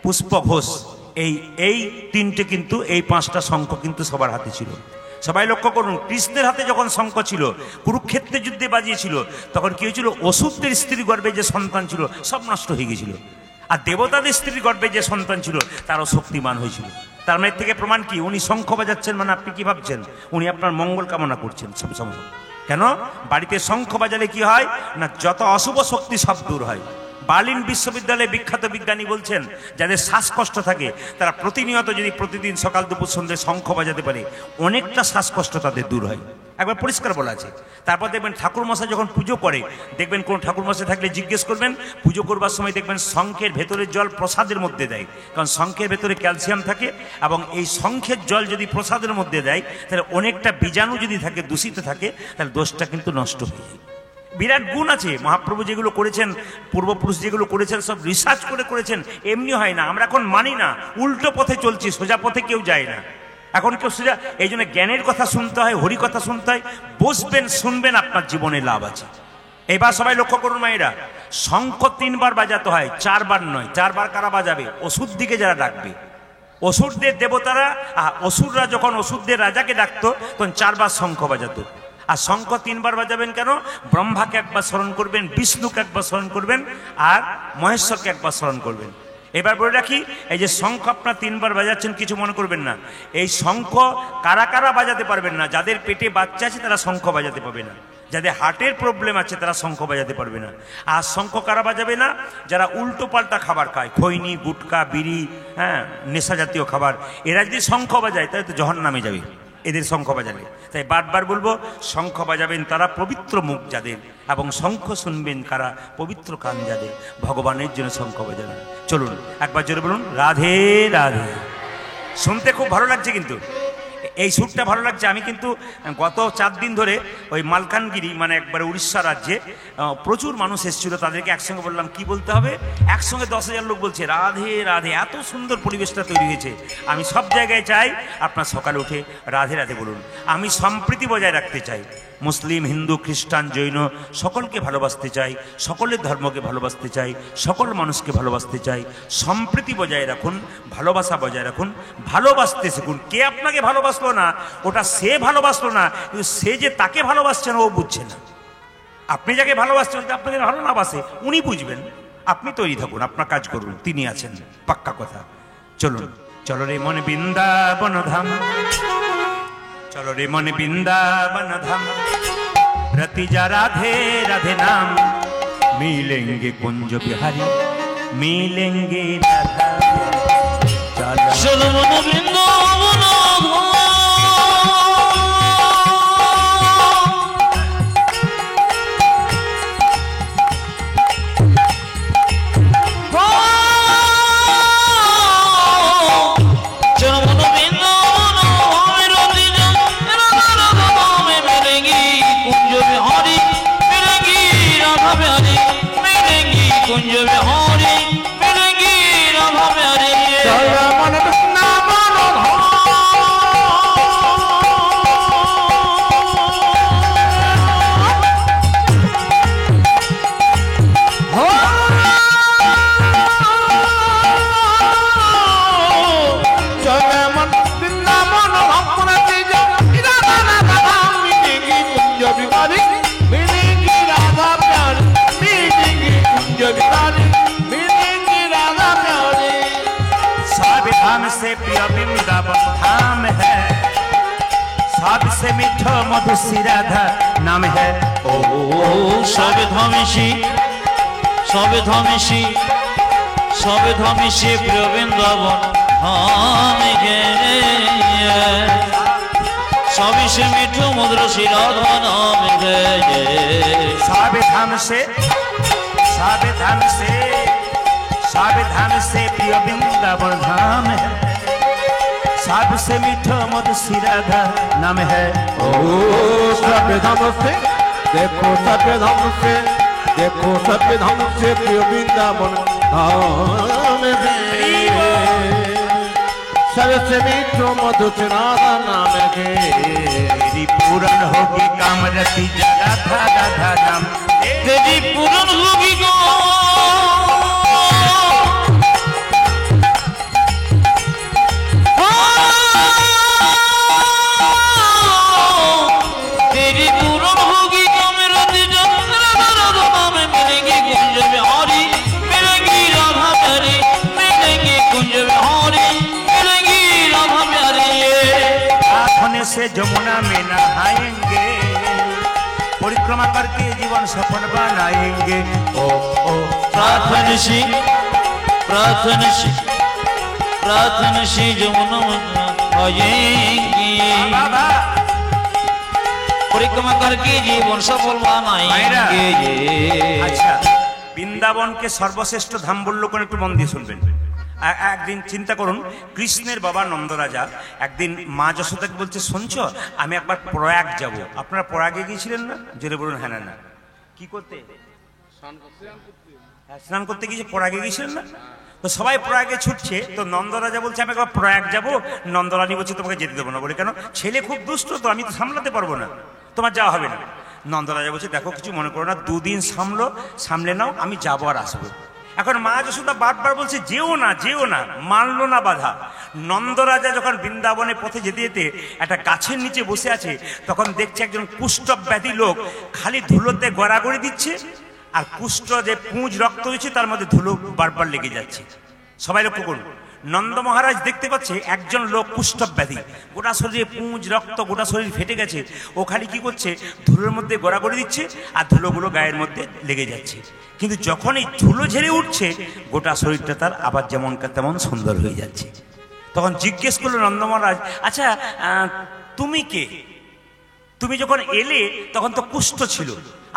পুষ্প ঘোষ। এই তিনটে কিন্তু, এই 5টা শঙ্খ কিন্তু সবার হাতে ছিল। সবাই লক্ষ্য করুন, কৃষ্ণের হাতে যখন শঙ্খ ছিল, কুরুক্ষেত্রের যুদ্ধে বাজিয়েছিল, তখন কি হয়েছিল? অসুরদের স্ত্রী গর্ভে যে সন্তান ছিল সব নষ্ট হয়ে গেছিল। আর দেবতাদের স্ত্রীর গর্ভে যে সন্তান ছিল তারও শক্তিমান হয়েছিল। তার মানে থেকে প্রমাণ কি? উনি শঙ্খ বাজাচ্ছেন মানে আপনি কি ভাবছেন? উনি আপনার মঙ্গল কামনা করছেন সব সময়। কেন? বাড়িতে শঙ্খ বাজালে কি হয় না, যত অশুভ শক্তি সব দূর হয়। বার্লিন বিশ্ববিদ্যালয়ে বিখ্যাত বিজ্ঞানী বলছেন, যাদের শ্বাসকষ্ট থাকে তারা প্রতিনিয়ত যদি প্রতিদিন সকাল দুপুর সন্ধ্যে শঙ্খ বাজাতে পারে, অনেকটা শ্বাসকষ্ট তাদের দূর হয়। একবার পরিষ্কার বলা আছে। তারপর দেখবেন ঠাকুরমশাই যখন পুজো করে, দেখবেন কোন ঠাকুরমশাই থাকলে জিজ্ঞেস করবেন, পুজো করবার সময় দেখবেন শঙ্খের ভেতরের জল প্রসাদের মধ্যে দেয়, কারণ শঙ্খের ভেতরে ক্যালসিয়াম থাকে, এবং এই শঙ্খের জল যদি প্রসাদের মধ্যে দেয় তাহলে অনেকটা বীজাণু যদি থাকে, দূষিত থাকে, তাহলে দোষটা কিন্তু নষ্ট হয়ে যায়। বিরাট গুণ আছে মহাপ্রভু যেগুলো করেছেন, পূর্বপুরুষ যেগুলো করেছেন, সব রিসার্চ করে করেছেন, এমনি হয় না। আমরা এখন মানি না, উল্টো পথে চলছি, সোজা পথে কেউ যায় না এখন কেউ সোজা। এই জন্য জ্ঞানের কথা শুনতে হয়, হরি কথা শুনতে হয়, বসবেন শুনবেন, আপনার জীবনে লাভ আছে। এবার সবাই লক্ষ্য করুন মায়েরা, শঙ্খ 3 বার বাজাতে হয়, 4 বার নয়। 4 বার কারা বাজাবে? অসুর দিকে যারা ডাকবে, অসুরদের দেবতারা। অসুররা যখন অসুরদের রাজাকে ডাকতো তখন 4 বার শঙ্খ বাজাতো। আর শঙ্খ 3 বার বাজাবেন কেন? ব্রহ্মাকে একবার স্মরণ করবেন, বিষ্ণুকে একবার স্মরণ করবেন, আর মহেশ্বরকে একবার স্মরণ করবেন। এবার বলে রাখি, এই যে শঙ্খ আপনার 3 বার বাজাচ্ছেন, কিছু মনে করবেন না। এই শঙ্খ কারা কারা বাজাতে পারবেন না? যাদের পেটে বাচ্চা আছে তারা শঙ্খ বাজাতে পারবে না, যাদের হার্টের প্রবলেম আছে তারা শঙ্খ বাজাতে পারবে না। আর শঙ্খ কারা বাজাবে না? যারা উল্টো পাল্টা খাবার খায়, খৈনি, গুটকা, বিড়ি, নেশা জাতীয় খাবার, এরা যদি শঙ্খ বাজায় তাহলে তো জাহান্নামে যাবে এদের শঙ্খ বাজালে। তাই বারবার বলবো, শঙ্খ বাজাবেন তারা পবিত্র মুখ যাদের, এবং শঙ্খ শুনবেন কারা? পবিত্র কান যাদের। ভগবানের জন্য শঙ্খ বাজাবেন। চলুন একবার জোরে বলুন, রাধে রাধে। শুনতে খুব ভালো লাগছে, কিন্তু এই সুরটা ভালো লাগছে। আমি কিন্তু গত 4 দিন ধরে ওই মালকানগিরি, মানে একবারে উড়িষ্যা রাজ্যে প্রচুর মানুষ এসেছিল, তাদেরকে একসঙ্গে বললাম কি বলতে হবে, একসঙ্গে 10,000 লোক বলছে রাধে রাধে। এত সুন্দর পরিবেশটা তৈরি হয়েছে। আমি সব জায়গায় চাই আপনার সকালে উঠে রাধে রাধে বলুন। আমি সম্প্রীতি বজায় রাখতে চাই, মুসলিম, হিন্দু, খ্রিস্টান, জৈন সকলকে ভালোবাসতে চাই, সকলের ধর্মকে ভালোবাসতে চাই, সকল মানুষকে ভালোবাসতে চাই। সম্প্রীতি বজায় রাখুন, ভালোবাসা বজায় রাখুন, ভালোবাসতে শিখুন। কে আপনাকে ভালোবাসলো না, ওটা সে ভালোবাসলো না, কিন্তু সে যে তাকে ভালোবাসছে না ও বুঝছে না। আপনি যাকে ভালোবাসছেন আপনাকে ভালো না বাসে, উনি বুঝবেন। আপনি তৈরি থাকুন, আপনার কাজ করুন, তিনি আছেন, পাক্কা কথা। চলুন, চলো রে মন বৃন্দাবন ধাম, चलो रे मन वृंदावन धाम, रति जा राधे राधे नाम, मिलेंगे कुंज बिहारी, मिलेंगे राधा। चलो मन वृंदावन से प्रिय वृंदावन धाम है, सबसे मीठो मधुसी राधा नाम है। ओ सब धमेशी, सब धमेशी, सब धमेशी प्रिय वृंदावन धाम है, सबसे मीठो मधुसी राधा नाम है। सावधान से, सावधान से, सावधान से प्रिय वृंदावन धाम है, सबसे मीठो मधुसी राधा नाम है। ओ सावधान से देखो, सावधान से देखो, सावधान से प्रिय वृंदावन धाम है, सबसे मीठो मधुसी राधा नाम है। तेरी पूर्ण होगी कामरति राधा राधा नाम, तेरी पूर्ण होगी से जमुना में नहाएंगे, परिक्रमा करके जीवन सफल बनाएंगे। ओ ओ प्रार्थनशी जमुना में नहाएंगे, परिक्रमा करके जीवन सफल बनाएंगे। अच्छा, বৃন্দাবনকে সর্বশ্রেষ্ঠ ধাম বলল কোন, একটু মন দিয়ে শুনবেন। একদিন চিন্তা করুন, কৃষ্ণের বাবা নন্দরাজা একদিন মা যশোদাকে বলছে, শুনছো আমি একবার প্রয়াগ যাব। আপনারা প্রয়াগে গিয়েছিলেন না? জোরে বলুন হ্যাঁ না। কি করতে? স্নান করতে গিয়েছে, প্রয়াগে গিয়েছিলেন না? তো সবাই প্রয়াগে ছুটছে, তো নন্দরাজা বলছে আমি একবার প্রয়াগ যাবো। নন্দরানী বলছে তোমাকে যেতে দেবো না। বলে কেন? ছেলে খুব দুষ্ট, তো আমি তো সামলাতে পারবো না, তোমার যাওয়া হবে না। নন্দরাজা বলছে দেখো কিছু মনে করো না, দুদিন সামলে নাও, আমি যাবো আর আসবো। এখন মা যশোদা বারবার বলছে যেও না যেও না, মানলো না বাধা। নন্দরাজা যখন বৃন্দাবনে পথে যেতে যেতে একটা গাছের নিচে বসে আছে, তখন দেখছে একজন কুষ্ঠ ব্যাধি লোক খালি ধুলোতে গড়াগড়ি দিচ্ছে, আর কুষ্ঠ যে পুঁজ রক্ত হয়েছে তার মধ্যে ধুলো বারবার লেগে যাচ্ছে। সবাই লক্ষ্য করুন, নন্দ মহারাজ দেখতে পাচ্ছে একজন লোক কুষ্ঠ ব্যাধি, গোটা শরীরে পুঁজ রক্ত, গোটা শরীর ফেটে গেছে, ও খালি কি করছে ধুলোর মধ্যে গড়াগড়ি দিচ্ছে আর ধুলোগুলো গায়ের মধ্যে লেগে যাচ্ছে। কিন্তু যখন এই ধুলো ঝেড়ে উঠছে, গোটা শরীরটা তার আবার যেমনকার তেমন সুন্দর হয়ে যাচ্ছে। তখন জিজ্ঞেস করলো নন্দ মহারাজ, আচ্ছা তুমি কে? তুমি যখন এলে তখন তো কুষ্ঠ ছিল,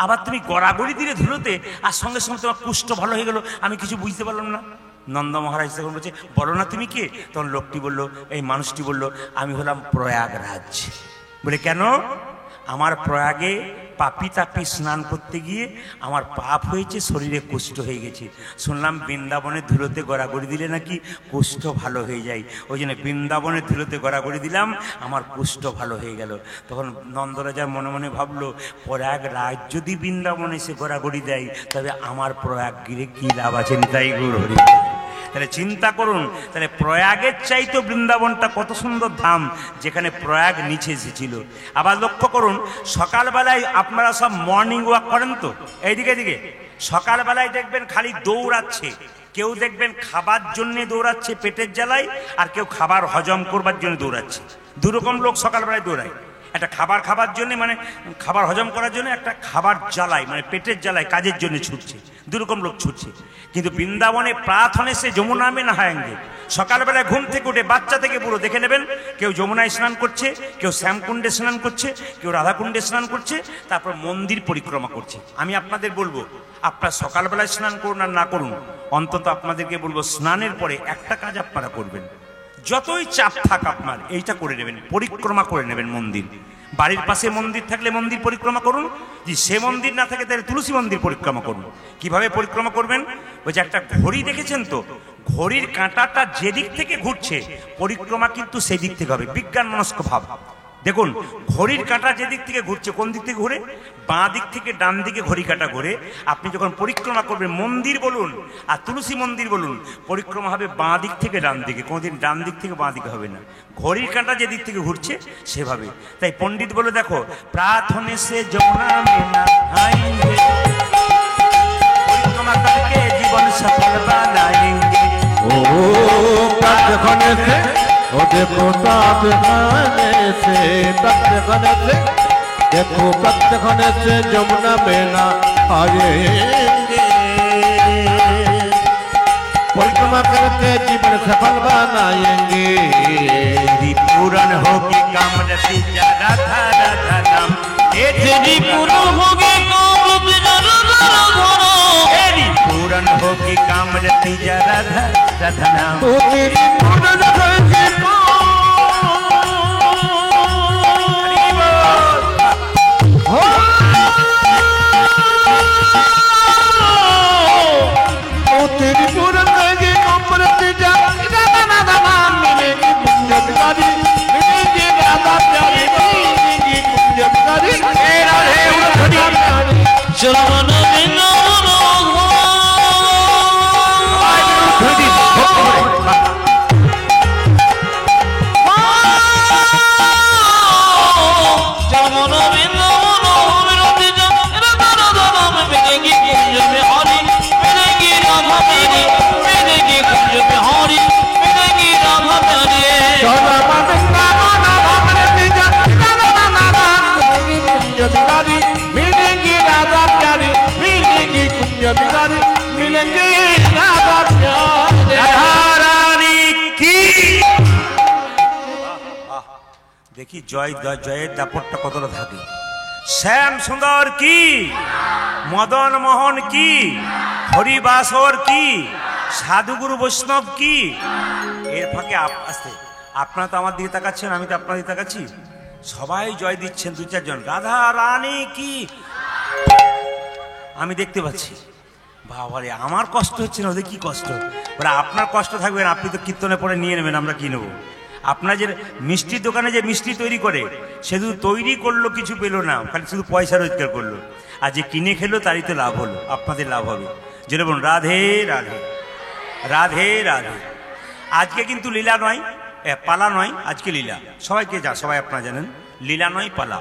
আবার তুমি গড়াগড়ি দিলে ধুলোতে, আর সঙ্গে সঙ্গে তোমার কুষ্ঠ ভালো হয়ে গেল, আমি কিছু বুঝতে পারলাম না। নন্দ মহারাজ তখন বলছে বলো না তুমি কে? তখন লোকটি বলল, এই মানুষটি বলল, আমি হলাম প্রয়াগরাজ। বলে কেন? আমার প্রয়াগে পাপি তাপি স্নান করতে গিয়ে আমার পাপ হয়েছে, শরীরে কুষ্ঠ হয়ে গেছে। শুনলাম বৃন্দাবনের ধুলোতে গড়াগড়ি দিলে নাকি কুষ্ঠ ভালো হয়ে যায়, ওই জন্য বৃন্দাবনের ধুলোতে গড়াগড়ি দিলাম, আমার কুষ্ঠ ভালো হয়ে গেল। তখন নন্দরাজা মনে মনে ভাবলো, প্রয়াগরাজ যদি বৃন্দাবনে এসে গড়াগড়ি দেয়, তবে আমার প্রয়াগ গিরে কি লাভ আছে? তাই গৌর হরি। তাহলে চিন্তা করুন, তাহলে প্রয়াগের চাইতো বৃন্দাবনটা কত সুন্দর ধাম, যেখানে প্রয়াগ নিচে এসেছিল। আবার লক্ষ্য করুন, সকালবেলায় আপনারা সব মর্নিং ওয়াক করেন তো, এইদিকে দিকে সকালবেলায় দেখবেন খালি দৌড়াচ্ছে। কেউ দেখবেন খাবার জন্য দৌড়াচ্ছে পেটের জ্বালায়, আর কেউ খাবার হজম করবার জন্য দৌড়াচ্ছে। দুরকম লোক সকালবেলায় দৌড়ায়, একটা খাবার খাবার জন্য মানে খাবার হজম করার জন্য, একটা খাবার জ্বালায় মানে পেটের জ্বালায় কাজের জন্য ছুটছে। দুরকম লোক ছুটছে। কিন্তু বৃন্দাবনে প্রার্থনে সে যমুনা মে নহায়েঙ্গে, সকালবেলায় ঘুম থেকে উঠে বাচ্চা থেকে বুড়ো দেখে নেবেন, কেউ যমুনায় স্নান করছে, কেউ শ্যামকুণ্ডে স্নান করছে, কেউ রাধাকুণ্ডে স্নান করছে, তারপর মন্দির পরিক্রমা করছে। আমি আপনাদের বলবো, আপনারা সকালবেলায় স্নান করুন আর না করুন, অন্তত আপনাদেরকে বলবো স্নানের পরে একটা কাজ আপনারা করবেন, যতই চাপ থাক আপনার এইটা করে নেবেন, পরিক্রমা করে নেবেন মন্দির। বাড়ির পাশে মন্দির থাকলে মন্দির পরিক্রমা করুন, যদি সে মন্দির না থাকে তাহলে তুলসী মন্দির পরিক্রমা করুন। কিভাবে পরিক্রমা করবেন? ওই যে একটা ঘড়ি দেখেছেন তো, ঘড়ির কাঁটাটা যেদিক থেকে ঘুরছে পরিক্রমা কিন্তু সেই দিক থেকে হবে, বিজ্ঞান মনস্ক ভাব। দেখুন, ঘড়ির কাঁটা যেদিক থেকে ঘুরছে, কোন দিক থেকে ঘুরে? বাঁ দিক থেকে ডান দিকে ঘড়ি কাঁটা ঘুরে। আপনি যখন পরিক্রমা করবেন, মন্দির বলুন আর তুলসী মন্দির বলুন, পরিক্রমা হবে বাঁ দিক থেকে ডান দিকে, কোনোদিন ডান দিক থেকে বাঁ দিকে হবে না। ঘড়ির কাঁটা যেদিক থেকে ঘুরছে সেভাবে। তাই পণ্ডিত বলে দেখো, প্রার্থনে সে যমুনা মে নহায়েঙ্গে, পরিক্রমা করকে জীবন সফল বানায়েঙ্গে। ও প্রার্থনে সে, ও দেখো প্রার্থনে সে, প্রার্থনে সে, देखो प्रत्यखने से जमुना में नहाएंगे, परिक्रमा करके जीवन सफल बनाएंगे। पूर्ण होगी कामरति राधा राधा नाम, तेरी पूर्ण होगी कामरति राधा राधा नाम, तेरी पूर्ण होगी कामरति राधा राधा नाम, तेरी पूर्ण होगी तेरी पूर्ण होगी कामरति राधा राधा नाम, मिलेगी पुण्यकारी, मिलेगी राधा प्यारी, मिलेगी पुण्यकारी, तेरा है उन्नति चरण बिना मिलेंगी राधा प्यारी, मिलेंगी कुंज बिहारी, मिलेंगी राधा प्यारी। রাধা রানী কি। দেখি জয় জয়ের দাপটটা কতটা থাকে। শ্যাম সুন্দর কি, মদন মোহন কি, হরিবাসর কি, সাধুগুরু বৈষ্ণব কি। এর ফাঁকে আসতে আপনারা তো আমার দিকে তাকাচ্ছেন, আমি তো আপনার দিকে তাকাচ্ছি, সবাই জয় দিচ্ছেন দু চারজন, রাধা রানী কি আমি দেখতে পাচ্ছি। বাবারে আমার কষ্ট হচ্ছে না, ওদের কি কষ্ট। ওরা আপনার কষ্ট থাকবেন, আপনি তো কীর্তনে পরে নিয়ে নেবেন, আমরা কি নেবো। আপনার যে মিষ্টির দোকানে যে মিষ্টি তৈরি করে, সে শুধু তৈরি করলো, কিছু পেলো না, খালি শুধু পয়সা রোজগার করলো। আর যে কিনে খেলো তারই তো লাভ হলো, আপনাদের লাভ হবে। যেটা বলুন রাধে রাধে রাধে রাধে। আজকে কিন্তু লীলা নয়, পালা নয়, আজকে লীলা। সবাইকে সবাই আপনারা জানেন লীলা নয় পালা,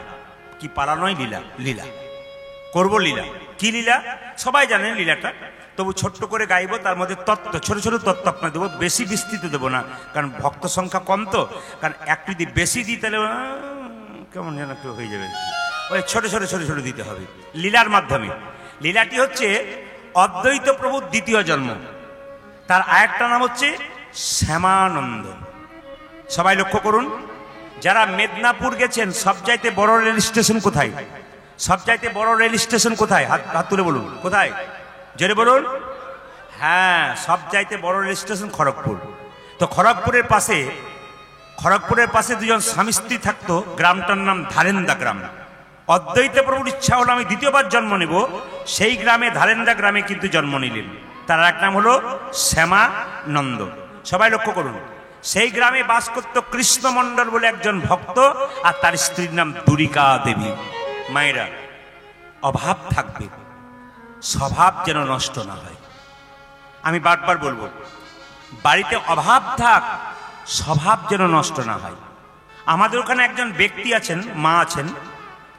কি পালা নয় লীলা, লীলা করবো লীলা। কি লীলা সবাই জানেন লীলাটা, তবু ছোট্ট করে গাইবো, তার মধ্যে তত্ত্ব, ছোট ছোট তত্ত্ব আপনার দেবো, বেশি বিস্তৃত দেবো না, কারণ ভক্ত সংখ্যা কম তো। কারণ একটু যদি বেশি দিই তাহলে কেমন যেন একটু হয়ে যাবে, ওই ছোট ছোট ছোট ছোট দিতে হবে লীলার মাধ্যমে। লীলাটি হচ্ছে অদ্বৈত প্রভুর দ্বিতীয় জন্ম, তার আরেকটা নাম হচ্ছে শ্যামানন্দ। সবাই লক্ষ্য করুন, যারা মেদিনীপুর গেছেন, সবচাইতে বড় রেল স্টেশন কোথায়? সবচাইতে বড় রেল স্টেশন কোথায়? হাত তুলে বলুন কোথায়, জোরে বলুন। হ্যাঁ, সবচাইতে বড় রেল স্টেশন খড়গপুর। তো খড়গপুরের পাশে দুজন স্বামী স্ত্রী থাকতো, গ্রামটার নাম ধারেন্দা গ্রাম। অদ্বৈত প্রভুর ইচ্ছা হলো আমি দ্বিতীয়বার জন্ম নেব, সেই গ্রামে ধারেন্দা গ্রামে কিন্তু জন্ম নিলেন। তার এক নাম হলো শ্যামানন্দ। সবাই লক্ষ্য করুন, সেই গ্রামে বাস করত কৃষ্ণমণ্ডল বলে একজন ভক্ত, আর তার স্ত্রীর নাম দুরিকা দেবী। মায়েরা, অভাব থাকবে, স্বভাব যেন নষ্ট না হয়। আমি বারবার বলবো, বাড়িতে অভাব থাক, স্বভাব যেন নষ্ট না হয়। আমাদের ওখানে একজন ব্যক্তি আছেন, মা আছেন,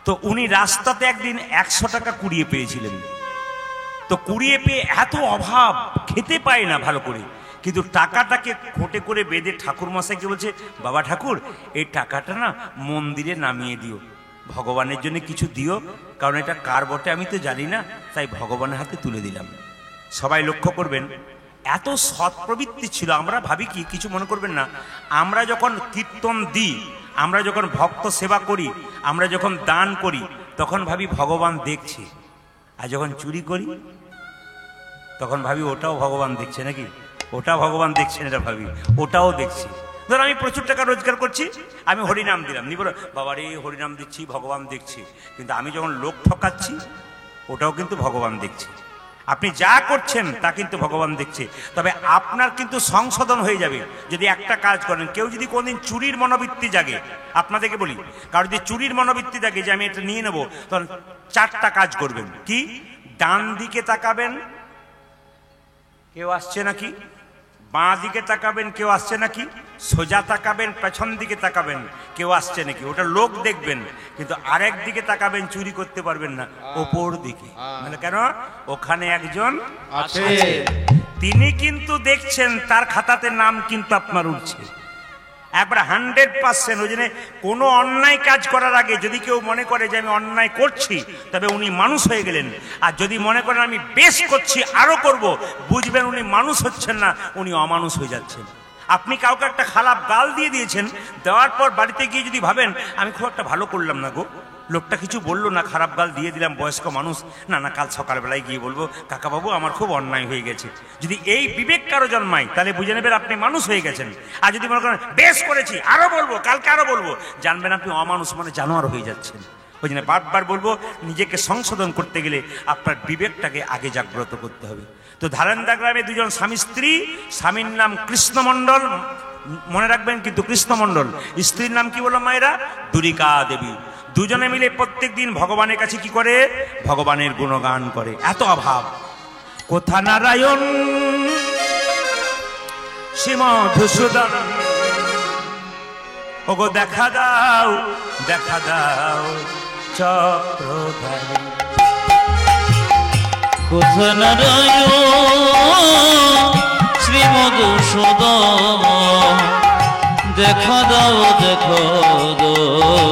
তো উনি রাস্তাতে একদিন 100 টাকা কুড়িয়ে পেয়েছিলেন। তো কুড়িয়ে পেয়ে এত অভাব, খেতে পায় না ভালো করে, কিন্তু টাকাটাকে খোঁটে করে বেঁধে ঠাকুর মশাইকে বলছে, বাবা ঠাকুর, এই টাকাটা না মন্দিরে নামিয়ে দিও, ভগবানের জন্য কিছু দিও, কারণ এটা কার বটে আমি তো জানি না, তাই ভগবানের হাতে তুলে দিলাম। সবাই লক্ষ্য করবেন, এত সৎ প্রবৃত্তি ছিল। আমরা ভাবি কি, কিছু মনে করবেন না, আমরা যখন কীর্তন দিই, আমরা যখন ভক্ত সেবা করি, আমরা যখন দান করি, তখন ভাবি ভগবান দেখছে। আর যখন চুরি করি তখন ভাবি ওটাও ভগবান দেখছে নাকি, ওটা ভগবান দেখছেন এটা ভাবি, ওটাও দেখছি। ধর আমি প্রচুর টাকা রোজগার করছি, আমি হরিনাম দিলাম, নি বলো বাবা রে হরিনাম দিচ্ছি, ভগবান দেখছি। কিন্তু আমি যখন লোক ঠকাচ্ছি, ওটাও কিন্তু ভগবান দেখছে। আপনি যা করছেন তা কিন্তু ভগবান দেখছে। তবে আপনার কিন্তু সংশোধন হয়ে যাবে যদি একটা কাজ করেন। কেউ যদি কোনদিন চুরির মনোবৃত্তি জাগে, আপনাদেরকে বলি, কারণ যদি চুরির মনোবৃত্তি জাগে যে আমি এটা নিয়ে নেবো, তখন 4টা কাজ করবেন। কি? ডান দিকে তাকাবেন, কেউ আসছে নাকি, বাঁ দিকে তাকাবেন, কেউ আসছে নাকি, সোজা তাকাবেন, পেছন দিকে তাকাবেন, কেউ আসছে নাকি, ওটা লোক দেখবেন। কিন্তু আরেক দিকে তাকাবেন, চুরি করতে পারবেন না, ওপর দিকে। মানে কেন? ওখানে একজন আছে, তিনি কিন্তু দেখছেন, তার খাতাতে নাম কিন্তু আপনার উঠছে। একবার 100%। ওই জন্য কোনো অন্যায় কাজ করার আগে যদি কেউ মনে করে যে আমি অন্যায় করছি, তবে উনি মানুষ হয়ে গেলেন। আর যদি মনে করেন আমি বেশ করছি, আরো করব, বুঝবেন উনি মানুষ হচ্ছেন না, উনি অমানুষ হয়ে যাচ্ছেন। আপনি কাউকে একটা খারাপ গাল দিয়ে দিয়েছেন, দেওয়ার পর বাড়িতে গিয়ে যদি ভাবেন আমি খুব একটা ভালো করলাম না গো, লোকটা কিছু বললো না, খারাপ গাল দিয়ে দিলাম, বয়স্ক মানুষ, না না কাল সকালবেলায় গিয়ে বলবো কাকাবাবু আমার খুব অন্যায় হয়ে গেছে। যদি এই বিবেক কারো জন্মায়, তাহলে বুঝে নেবেন আপনি মানুষ হয়ে গেছেন। আর যদি মনে করেন বেশ করেছি, আরো বলবো, কালকে আরো বলবো, জানবেন আপনি অমানুষ, মানে জানোয়ার হয়ে যাচ্ছেন। ওই জন্য বারবার বলবো, নিজেকে সংশোধন করতে গেলে আপনার বিবেকটাকে আগে জাগ্রত করতে হবে। তো ধারেন্দা গ্রামে দুজন স্বামী স্ত্রী, স্বামীর নাম কৃষ্ণমণ্ডল, মনে রাখবেন কিন্তু কৃষ্ণমণ্ডল। স্ত্রীর নাম কি বললাম মায়েরা? দুরিকা দেবী। দুজনে মিলে প্রত্যেক দিন ভগবানের কাছে কি করে? ভগবানের গুণগান করে। এত অভাব, কোথা নারায়ণ শ্রী মধুসূদন, ওগো দেখা দাও দেখা দাও চক্রধারী। কোথা নারায়ণ শ্রী মধুসূদন, দেখা দাও দেখা দাও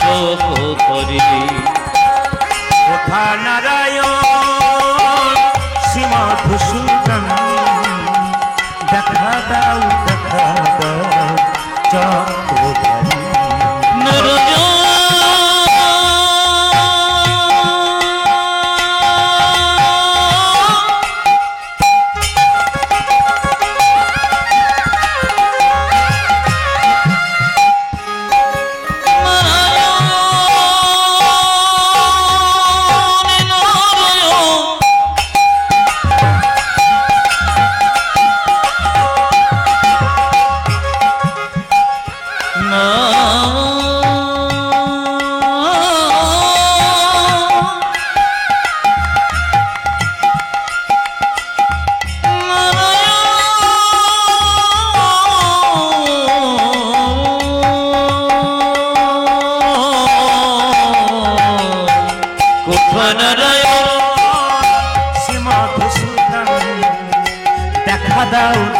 চক্রধারী। কোথা নারায়ণ শ্রীমধুসূদন দেখা দাও চক্রধারী।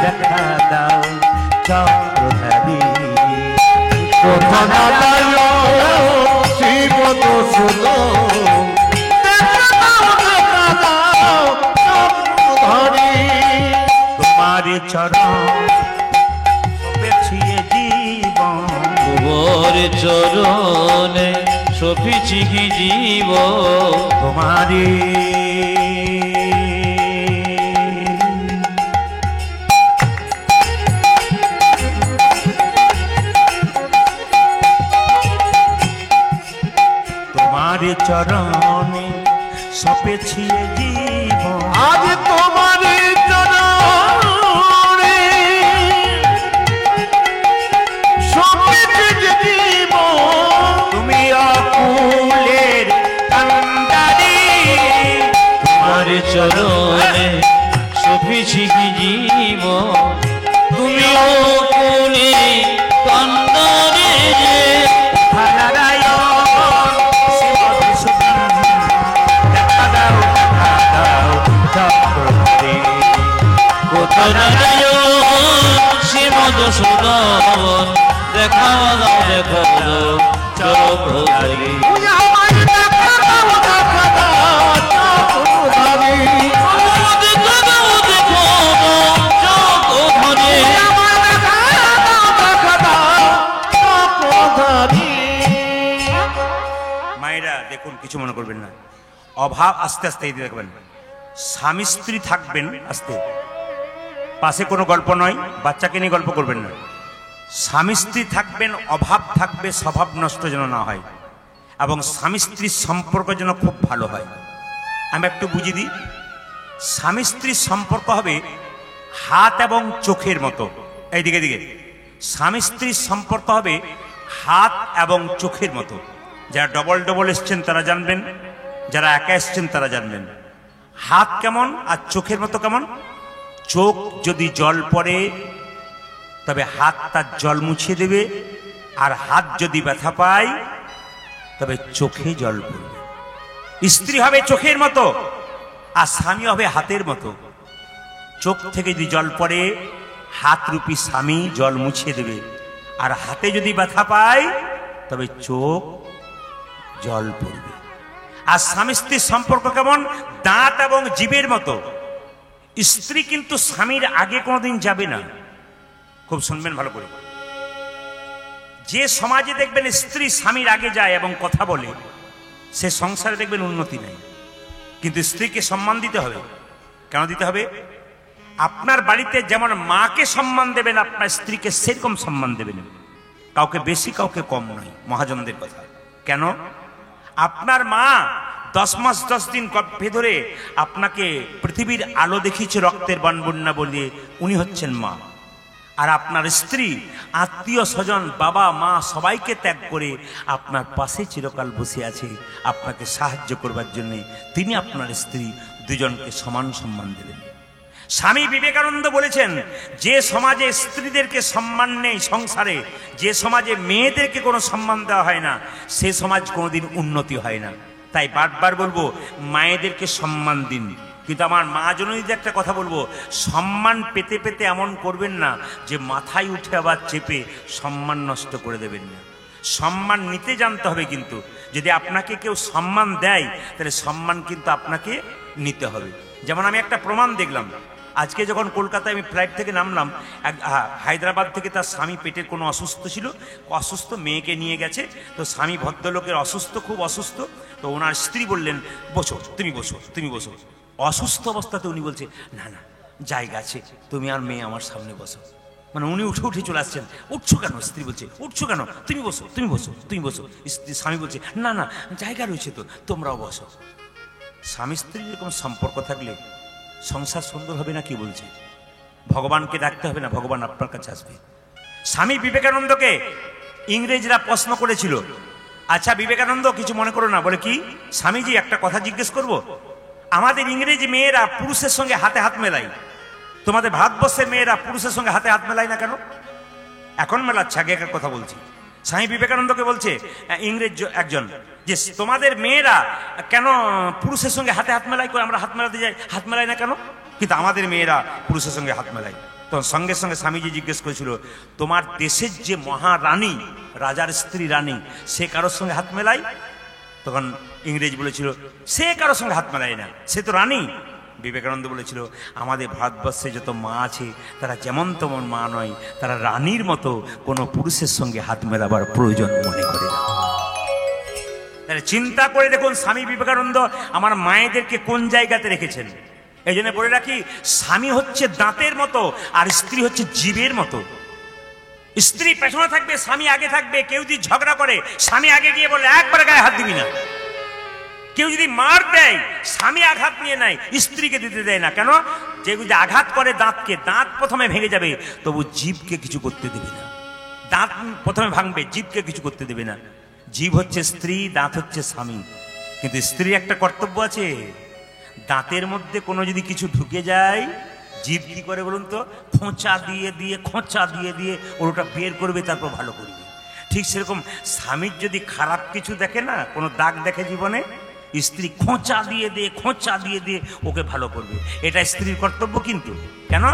দেখা দাও চক্রধারী। কোথা নারায়ণ শ্রীমধুসূদন দেখা দাও চক্রধারী। তোমার চরণ পেছিয়ে জীবন, তোমার চরণে সফিছি কি জীব, তোমারে তোমার চরণে সপেছি জীবন, আজ তোমার চরণে সপেছি জীবন। তুমি অকুলের কান্ডারি, তোমার চরণে সফিছি কি জীব, তুমি কোনে কান্দারে যে নারায়ণ শ্রীমধুসূদন দেখা দাও চক্রধারী। কোথা নারায়ণ শ্রীমধুসূদন দেখা দাও চক্রধারী। মায়েরা দেখুন, কিছু মনে করবেন না, অভাব আস্তে আস্তে এই দেখবেন, স্বামী স্ত্রী থাকবেন আস্তে, পাশে কোনো গল্প নয়, বাচ্চাকে নিয়ে গল্প করবেন না। স্বামী স্ত্রী থাকবেন, অভাব থাকবে, স্বভাব নষ্ট যেন না হয়, এবং স্বামী স্ত্রীর সম্পর্ক যেন খুব ভালো হয়। আমি একটু বুঝিয়ে দিই, স্বামী স্ত্রীর সম্পর্ক হবে হাত এবং চোখের মতো। এইদিকে দিকে স্বামী স্ত্রীর সম্পর্ক হবে হাত এবং চোখের মতো। যারা ডবল ডবল এসছেন তারা জানবেন, যারা একা এসছেন তারা জানবেন। হাত কেমন আর চোখের মতো কেমন? চোখ যদি জল পড়ে তবে হাত তার জল মুছিয়ে দেবে, আর হাত যদি ব্যথা পায় তবে চোখে জল পড়বে। স্ত্রী হবে চোখের মতো আর স্বামী হবে হাতের মতো। চোখ থেকে যদি জল পড়ে হাত রূপী স্বামী জল মুছিয়ে দেবে, আর হাতে যদি ব্যথা পায় তবে চোখ জল পড়বে। আর স্বামী স্ত্রীর সম্পর্ক কেমন? দাঁত এবং জিভের মতো। স্ত্রী কিন্তু স্বামীর আগে কোনোদিন যাবে না। খুব শুনবেন ভালো করে, যে সমাজে দেখবেন স্ত্রী স্বামীর আগে যায় এবং কথা বলে, সে সংসারে দেখবেন উন্নতি নেই। কিন্তু স্ত্রীকে সম্মান দিতে হবে। কেন দিতে হবে? আপনার বাড়িতে যেমন মাকে সম্মান দেবেন, আপনার স্ত্রীকে সেরকম সম্মান দেবেন। কাউকে বেশি কাউকে কম নয়, মহাজনদের কথা। কেন? আপনার মা 10 মাস 10 দিন গর্ভে ধরে আপনাকে পৃথিবীর আলো দেখিয়েছে রক্তের বন্যা বলিয়ে, উনি হচ্ছেন মা। আর আপনার স্ত্রী আত্মীয় স্বজন বাবা মা সবাইকে ত্যাগ করে আপনার পাশে চিরকাল বসে আছে আপনাকে সাহায্য করবার জন্য। তিনি আপনার স্ত্রী, দুজনকে সমান সম্মান দেবেন। স্বামী বিবেকানন্দ বলেছেন, যে সমাজে স্ত্রীদেরকে সম্মান নেই সংসারে, যে সমাজে মেয়েদেরকে কোনো সম্মান দেওয়া হয় না, সে সমাজ কোনোদিন উন্নতি হয় না। তাই বারবার বলবো, মায়েদেরকে সম্মান দিন। কিন্তু আমার মা জননীদের একটা কথা বলবো, সম্মান পেতে পেতে এমন করবেন না যে মাথায় উঠে আবার চেপে সম্মান নষ্ট করে দেবেন না। সম্মান নিতে জানতে হবে, কিন্তু যদি আপনাকে কেউ সম্মান দেয় তাহলে সম্মান কিন্তু আপনাকে নিতে হবে। যেমন আমি একটা প্রমাণ দেখলাম, আজকে যখন কলকাতায় আমি ফ্লাইট থেকে নামলাম, হায়দ্রাবাদ থেকে তার স্বামী পেটের কোনো অসুস্থ ছিল, অসুস্থ মেয়েকে নিয়ে গেছে, তো স্বামী ভদ্রলোকের অসুস্থ, খুব অসুস্থ, তো ওনার স্ত্রী বললেন বসো, তুমি বসো, তুমি বসো। অসুস্থ অবস্থাতে উনি বলছে না না জায়গা আছে, তুমি আর মেয়ে আমার সামনে বসো। মানে উনি উঠে উঠে চলে আসছেন। উঠছো কেন? স্ত্রী বলছে উঠছো কেন, তুমি বসো, তুমি বসো, তুমি বসো। স্বামী বলছে না না জায়গা রয়েছে তো, তোমরাও বসো। স্বামী স্ত্রীর এরকম সম্পর্ক থাকলে সংসার সুন্দর হবে না? কি বলছে? ভগবানকে ডাকতে হবে না, ভগবান আপনার কাছে আসবে। স্বামী বিবেকানন্দকে ইংরেজরা প্রশ্ন করেছিল, আচ্ছা বিবেকানন্দ কিছু মনে করো না, বলে কি স্বামীজি একটা কথা জিজ্ঞেস করব, আমাদের ইংরেজি মেয়েরা পুরুষের সঙ্গে হাতে হাত মেলায়, তোমাদের ভারতবর্ষের মেয়েরা পুরুষের সঙ্গে হাতে হাত মেলায় না কেন? এখন মেলাচ্ছে, আগেকার কথা বলছি। স্বামী বিবেকানন্দকে বলছে ইংরেজ একজন, যে তোমাদের মেয়েরা কেন পুরুষের সঙ্গে হাতে হাত মেলায়, আমরা হাত মেলাতে যাই, হাত মেলায় না কেন? কিন্তু আমাদের মেয়েরা পুরুষের সঙ্গে হাত মেলায়। তখন সঙ্গে সঙ্গে স্বামীজি জিজ্ঞেস করেছিল, তোমার দেশের যে মহারানী, রাজার স্ত্রী রানী, সে কারোর সঙ্গে হাত মেলায়? তখন ইংরেজ বলেছিল সে কারোর সঙ্গে হাত মেলায় না, সে তো রানী। বিবেকানন্দ বলেছিল আমাদের ভারতবর্ষে যত মা আছে তারা যেমন তেমন মা নয়, তারা রানীর মতো কোনো পুরুষের সঙ্গে হাত মেলাবার প্রয়োজন মনে করে না। তাহলে চিন্তা করে দেখুন স্বামী বিবেকানন্দ আমার মায়েদেরকে কোন জায়গাতে রেখেছেন। এই জন্য বলে রাখি, স্বামী হচ্ছে দাঁতের মতো আর স্ত্রী হচ্ছে জীবের মতো। স্ত্রী পেছনে থাকবে, স্বামী আগে থাকবে। কেউ যদি ঝগড়া করে, স্বামী আগে গিয়ে বলে একবার গায়ে হাত দিবি না। কেউ যদি মার দেয়, স্বামী আঘাত নিয়ে নেয়, স্ত্রীকে দিতে দেয় না। কেন? যে যদি আঘাত করে দাঁতকে, দাঁত প্রথমে ভেঙে যাবে, তবু জীবকে কিছু করতে দেবে না। দাঁত প্রথমে ভাঙবে, জীবকে কিছু করতে দেবে না। জীব হচ্ছে স্ত্রী, দাঁত হচ্ছে স্বামী। কিন্তু স্ত্রীর একটা কর্তব্য আছে, দাঁতের মধ্যে কোনো যদি কিছু ঢুকে যায়, জীব কি করে বলুন তো? খোঁচা দিয়ে দিয়ে, খোঁচা দিয়ে দিয়ে ওটা বের করবে, তারপর ভালো করবে। ঠিক সেরকম স্বামীর যদি খারাপ কিছু দেখে না, কোনো দাগ দেখে জীবনে, স্ত্রী খোঁচা দিয়ে দিয়ে, খোঁচা দিয়ে দিয়ে ওকে ভালো করবে। এটা স্ত্রীর কর্তব্য। কিন্তু কেন?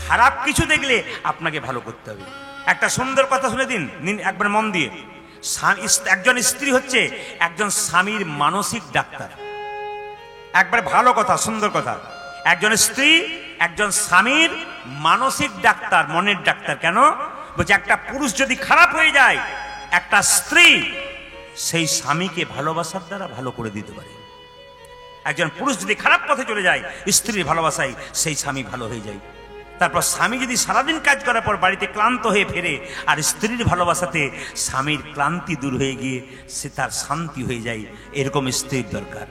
খারাপ কিছু দেখলে আপনাকে ভালো করতে হবে। একটা সুন্দর কথা শুনে দিন একবার মন দিয়ে। একজন স্ত্রী হচ্ছে একজন স্বামীর মানসিক ডাক্তার। একবার ভালো কথা, সুন্দর কথা। একজন স্ত্রী একজন স্বামীর মানসিক ডাক্তার, মনের ডাক্তার। কেন? বলছে একটা পুরুষ যদি খারাপ হয়ে যায়, একটা স্ত্রী সেই স্বামীকে ভালোবাসার দ্বারা ভালো করে দিতে পারে। একজন পুরুষ যদি খারাপ পথে চলে যায়, স্ত্রীর ভালোবাসায় সেই স্বামী ভালো হয়ে যায়। তারপর স্বামী যদি সারাদিন কাজ করার পর বাড়িতে ক্লান্ত হয়ে ফেরে, আর স্ত্রীর ভালোবাসাতে স্বামীর ক্লান্তি দূর হয়ে গিয়ে সে তার শান্তি হয়ে যায়, এরকম স্ত্রীর দরকার।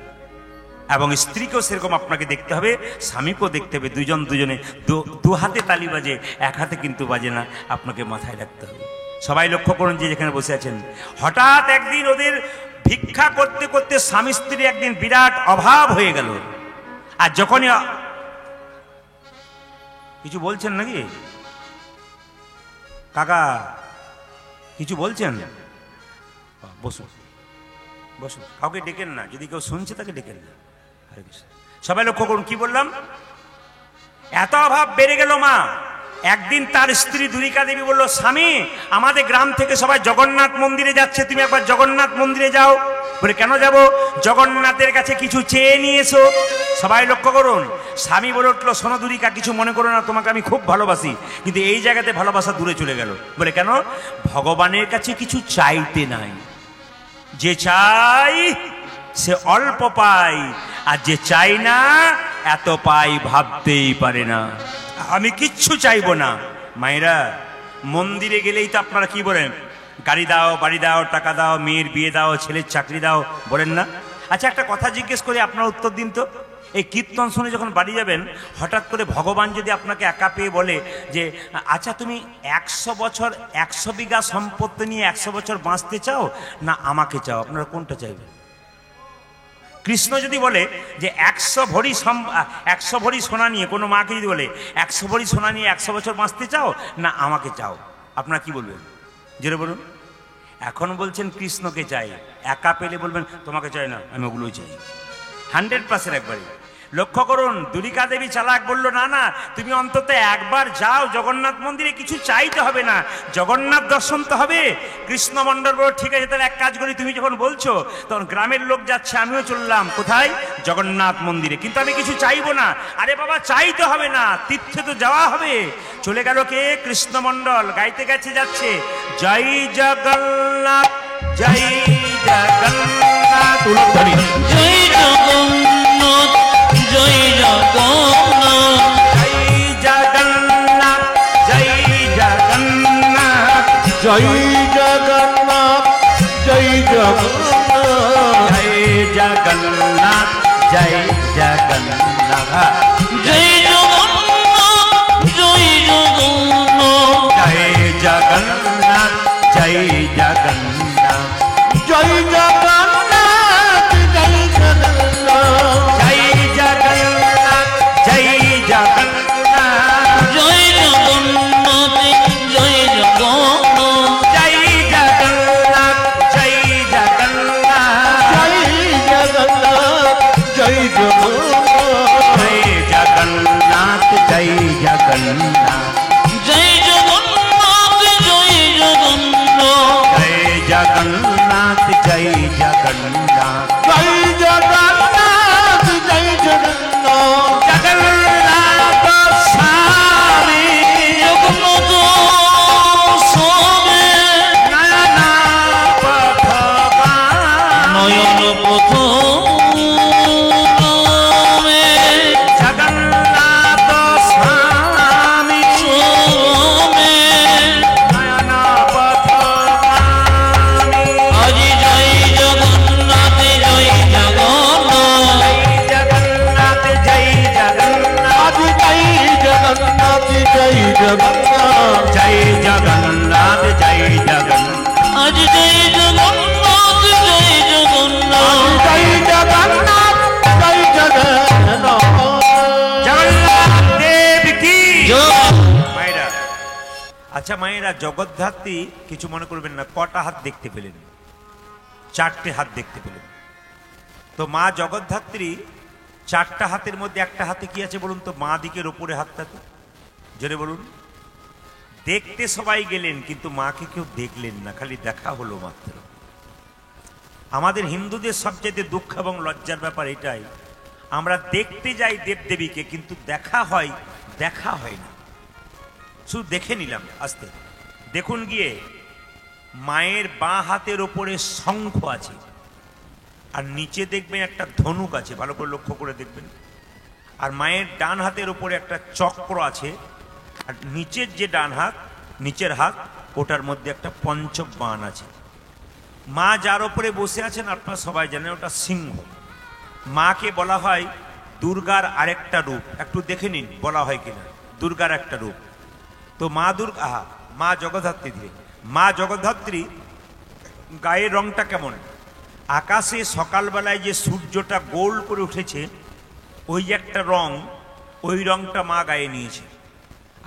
এবং স্ত্রীকেও সেরকম আপনাকে দেখতে হবে, স্বামীকেও দেখতে হবে। দুজন দুজনে দু হাতে তালি বাজে, এক হাতে কিন্তু বাজে না, আপনাকে মাথায় রাখতে হবে। সবাই লক্ষ্য করুন যে যেখানে বসে আছেন, হঠাৎ একদিন ওদের ভিক্ষা করতে করতে স্বামী স্ত্রী একদিন বিরাট অভাব হয়ে গেল। আর যখনই কিছু বলছেন নাকি কাকা, কিছু বলছেন? বসুন বসুন, কাউকে ডেকেন না, যদি কেউ শুনছে তাকে ডেকেন না। সবাই লক্ষ্য করুন কি বললাম। এত অভাব বেড়ে গেল মা। একদিন তার স্ত্রী দুরিকা দেবী বলল, স্বামী আমাদের গ্রাম থেকে সবাই জগন্নাথ মন্দিরে যাচ্ছে, তুমি একবার জগন্নাথ মন্দিরে যাও। বলে কেন যাব? জগন্নাথের কাছে কিছু চেয়ে নিয়ে এসো। সবাই লক্ষ্য করুন, স্বামী বলে উঠলো, শোনো দুরিকা, কিছু মনে করো না, তোমাকে আমি খুব ভালোবাসি, কিন্তু এই জায়গাতে ভালোবাসা দূরে চলে গেল। বলে কেন? ভগবানের কাছে কিছু চাইতে নাই। যে চাই সে অল্প পায়, আর যে চাই না এত পাই ভাবতেই পারে না। আমি কিচ্ছু চাইবো না। মায়েরা, মন্দিরে গেলেই তো আপনারা কি বলেন? গাড়ি দাও, বাড়ি দাও, টাকা দাও, মেয়ের বিয়ে দাও, ছেলের চাকরি দাও, বলেন না? আচ্ছা একটা কথা জিজ্ঞেস করে আপনারা উত্তর দিন তো। এই কীর্তন শুনে যখন বাড়ি যাবেন, হঠাৎ করে ভগবান যদি আপনাকে একা পেয়ে বলে যে আচ্ছা তুমি 100 বছর 100 বিঘা সম্পত্তি নিয়ে 100 বছর বাঁচতে চাও না আমাকে চাও, আপনারা কোনটা চাইবেন? কৃষ্ণ যদি বলে যে 100 ভরি সোনা নিয়ে, কোনো মাকে যদি বলে 100 ভরি সোনা নিয়ে 100 বছর বাঁচতে চাও না আমাকে চাও, আপনারা কি বলবেন? জোরে বলুন। এখন বলছেন কৃষ্ণকে চাই, একা পেলে বলবেন তোমাকে চাই না, আমি ওগুলোই চাই। 100% একবারে। লক্ষ্য করুন, দুলিকা দেবী চালাক বলল, না না, তুমি অন্তত একবার যাও জগন্নাথ মন্দিরে, কিছু চাইতে হবে না, জগন্নাথ দর্শন তো হবে। কৃষ্ণমণ্ডল বলল, ঠিক আছে, তাহলে এক কাজ করি, তুমি যখন বলছো, তখন গ্রামের লোক যাচ্ছে, আমিও চললাম কোথায়, জগন্নাথ মন্দিরে, কিন্তু আমি কিছু চাইবো না। আরে বাবা, চাইতে হবে না, তীর্থে তো যাওয়া হবে। চলে গেল কে, কৃষ্ণমণ্ডল, গাইতে গেছে যাচ্ছে, জয় জগন্নাথ জয় জগন্নাথ, জয় জগন্নাথ জয় জগন্নাথ, জয় জগন্নাথ জয় জগন্নাথ, জয় জগন্নাথ জয় জগন্নাথ, জয় জগন্নাথ, জয় জগন্নাথ জয় জগন্নাথ, জয় জগন্নাথ, জয় জগন্নাথ, জয় জগন্নাথ জয় জগন্নাথ, জয় জগন্নাথ, জয় জগন্নাথ, জয় জগন্নাথ জয় জগন্নাথ, জয় জগন্নাথ, জয় জগন্নাথ, জয় জগন্নাথ, জয় জগন্নাথ, জয় জগন্নাথ, জয় জগন্নাথ, জয় জগন্নাথ, জয় জগন্নাথ, জগন্নাথ স্বামী জগন্নাথ স্বামী নয়ন পথগামী, নয়ন পথগামী, জগন্নাথ স্বামী স্বামী নয়ন পথগামী, আজি জয় জগন্নাথ জয় জগন্নাথ, জগন্নাথ জয় জগন্নাথ, জয় জগন্নাথ, জয় জগন্নাথ, জয় জগন্নাথ জয় জগন্নাথ, আজি জয় জগন্নাথ জয় জগন্নাথ, জয় জগন্নাথ, জয় জগন্নাথ, জগন্নাথ দেব কি জয়। মায়েরা। আচ্ছা মায়েরা, জগদ্ধাত্রী কিছু মনে করবেন না, কটা হাত দেখতে পেলেন? 4টে হাত দেখতে পেলেন। তো মা জগদ্ধাত্রী 4টা হাতের মধ্যে একটা হাতে কি আছে বলুন তো, মা দিকের ওপরে হাতটাতে, জোরে বলুন। দেখতে সবাই গেলেন, কিন্তু মাকে কেউ দেখলেন না, খালি দেখা হলো মাত্র। আমাদের হিন্দুদের সবচেয়ে দুঃখ এবং লজ্জার ব্যাপার এটাই, আমরা দেখতে যাই দেবদেবীকে, কিন্তু দেখা হয় না, শুধু দেখে নিলাম। আস্তে দেখুন গিয়ে, মায়ের বাঁ হাতের ওপরে শঙ্খ আছে, আর নিচে দেখবেন একটা ধনুক আছে, ভালো করে লক্ষ্য করে দেখবেন। আর মায়ের ডান হাতের ওপরে একটা চক্র আছে, আর নিচের যে ডান হাত, নিচের হাত, ওটার মধ্যে একটা পঞ্চক বাণ আছে। মা যার ওপরে বসে আছেন আপনারা সবাই জানেন, ওটা সিংহ। মাকে বলা হয় দুর্গার আরেকটা রূপ, একটু দেখে নিন বলা হয় কিনা, দুর্গার একটা রূপ। তো মা দুর্গা, মা জগদ্ধাত্রী দিয়ে, মা জগদ্ধাত্রী গায়ের রংটা কেমন? আকাশে সকালবেলায় যে সূর্যটা গোল করে উঠেছে, ওই যে একটা রং, ওই রংটা মা গায়ে নিয়েছে।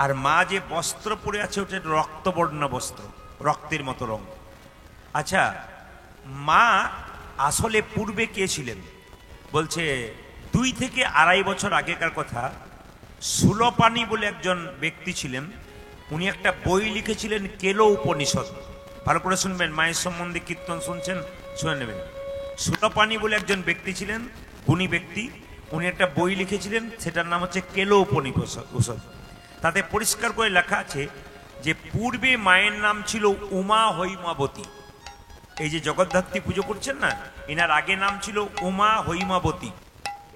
আর মা যে বস্ত্র পরে আছে, ওটা রক্তবর্ণ বস্ত্র, রক্তের মতো রং। আচ্ছা, মা আসলে পূর্বে কে ছিলেন? বলছে 2 থেকে 2.5 বছর আগেকার কথা, সুলপানি বলে একজন ব্যক্তি ছিলেন, উনি একটা বই লিখেছিলেন কেলো উপনিষদ। ভালো করে শুনবেন, মায়ের সম্বন্ধে কীর্তন শুনছেন, শুনে নেবেন। সুলপানি বলে একজন ব্যক্তি ছিলেন, গুণী ব্যক্তি, উনি একটা বই লিখেছিলেন, সেটার নাম হচ্ছে কেলো উপনিষদ। তাতে পরিষ্কার করে লেখা আছে যে পূর্বে মায়ের নাম ছিল উমা হৈমাবতী। এই যে জগদ্ধাত্রী পুজো করছেন না, এনার আগে নাম ছিল উমা হৈমাবতী।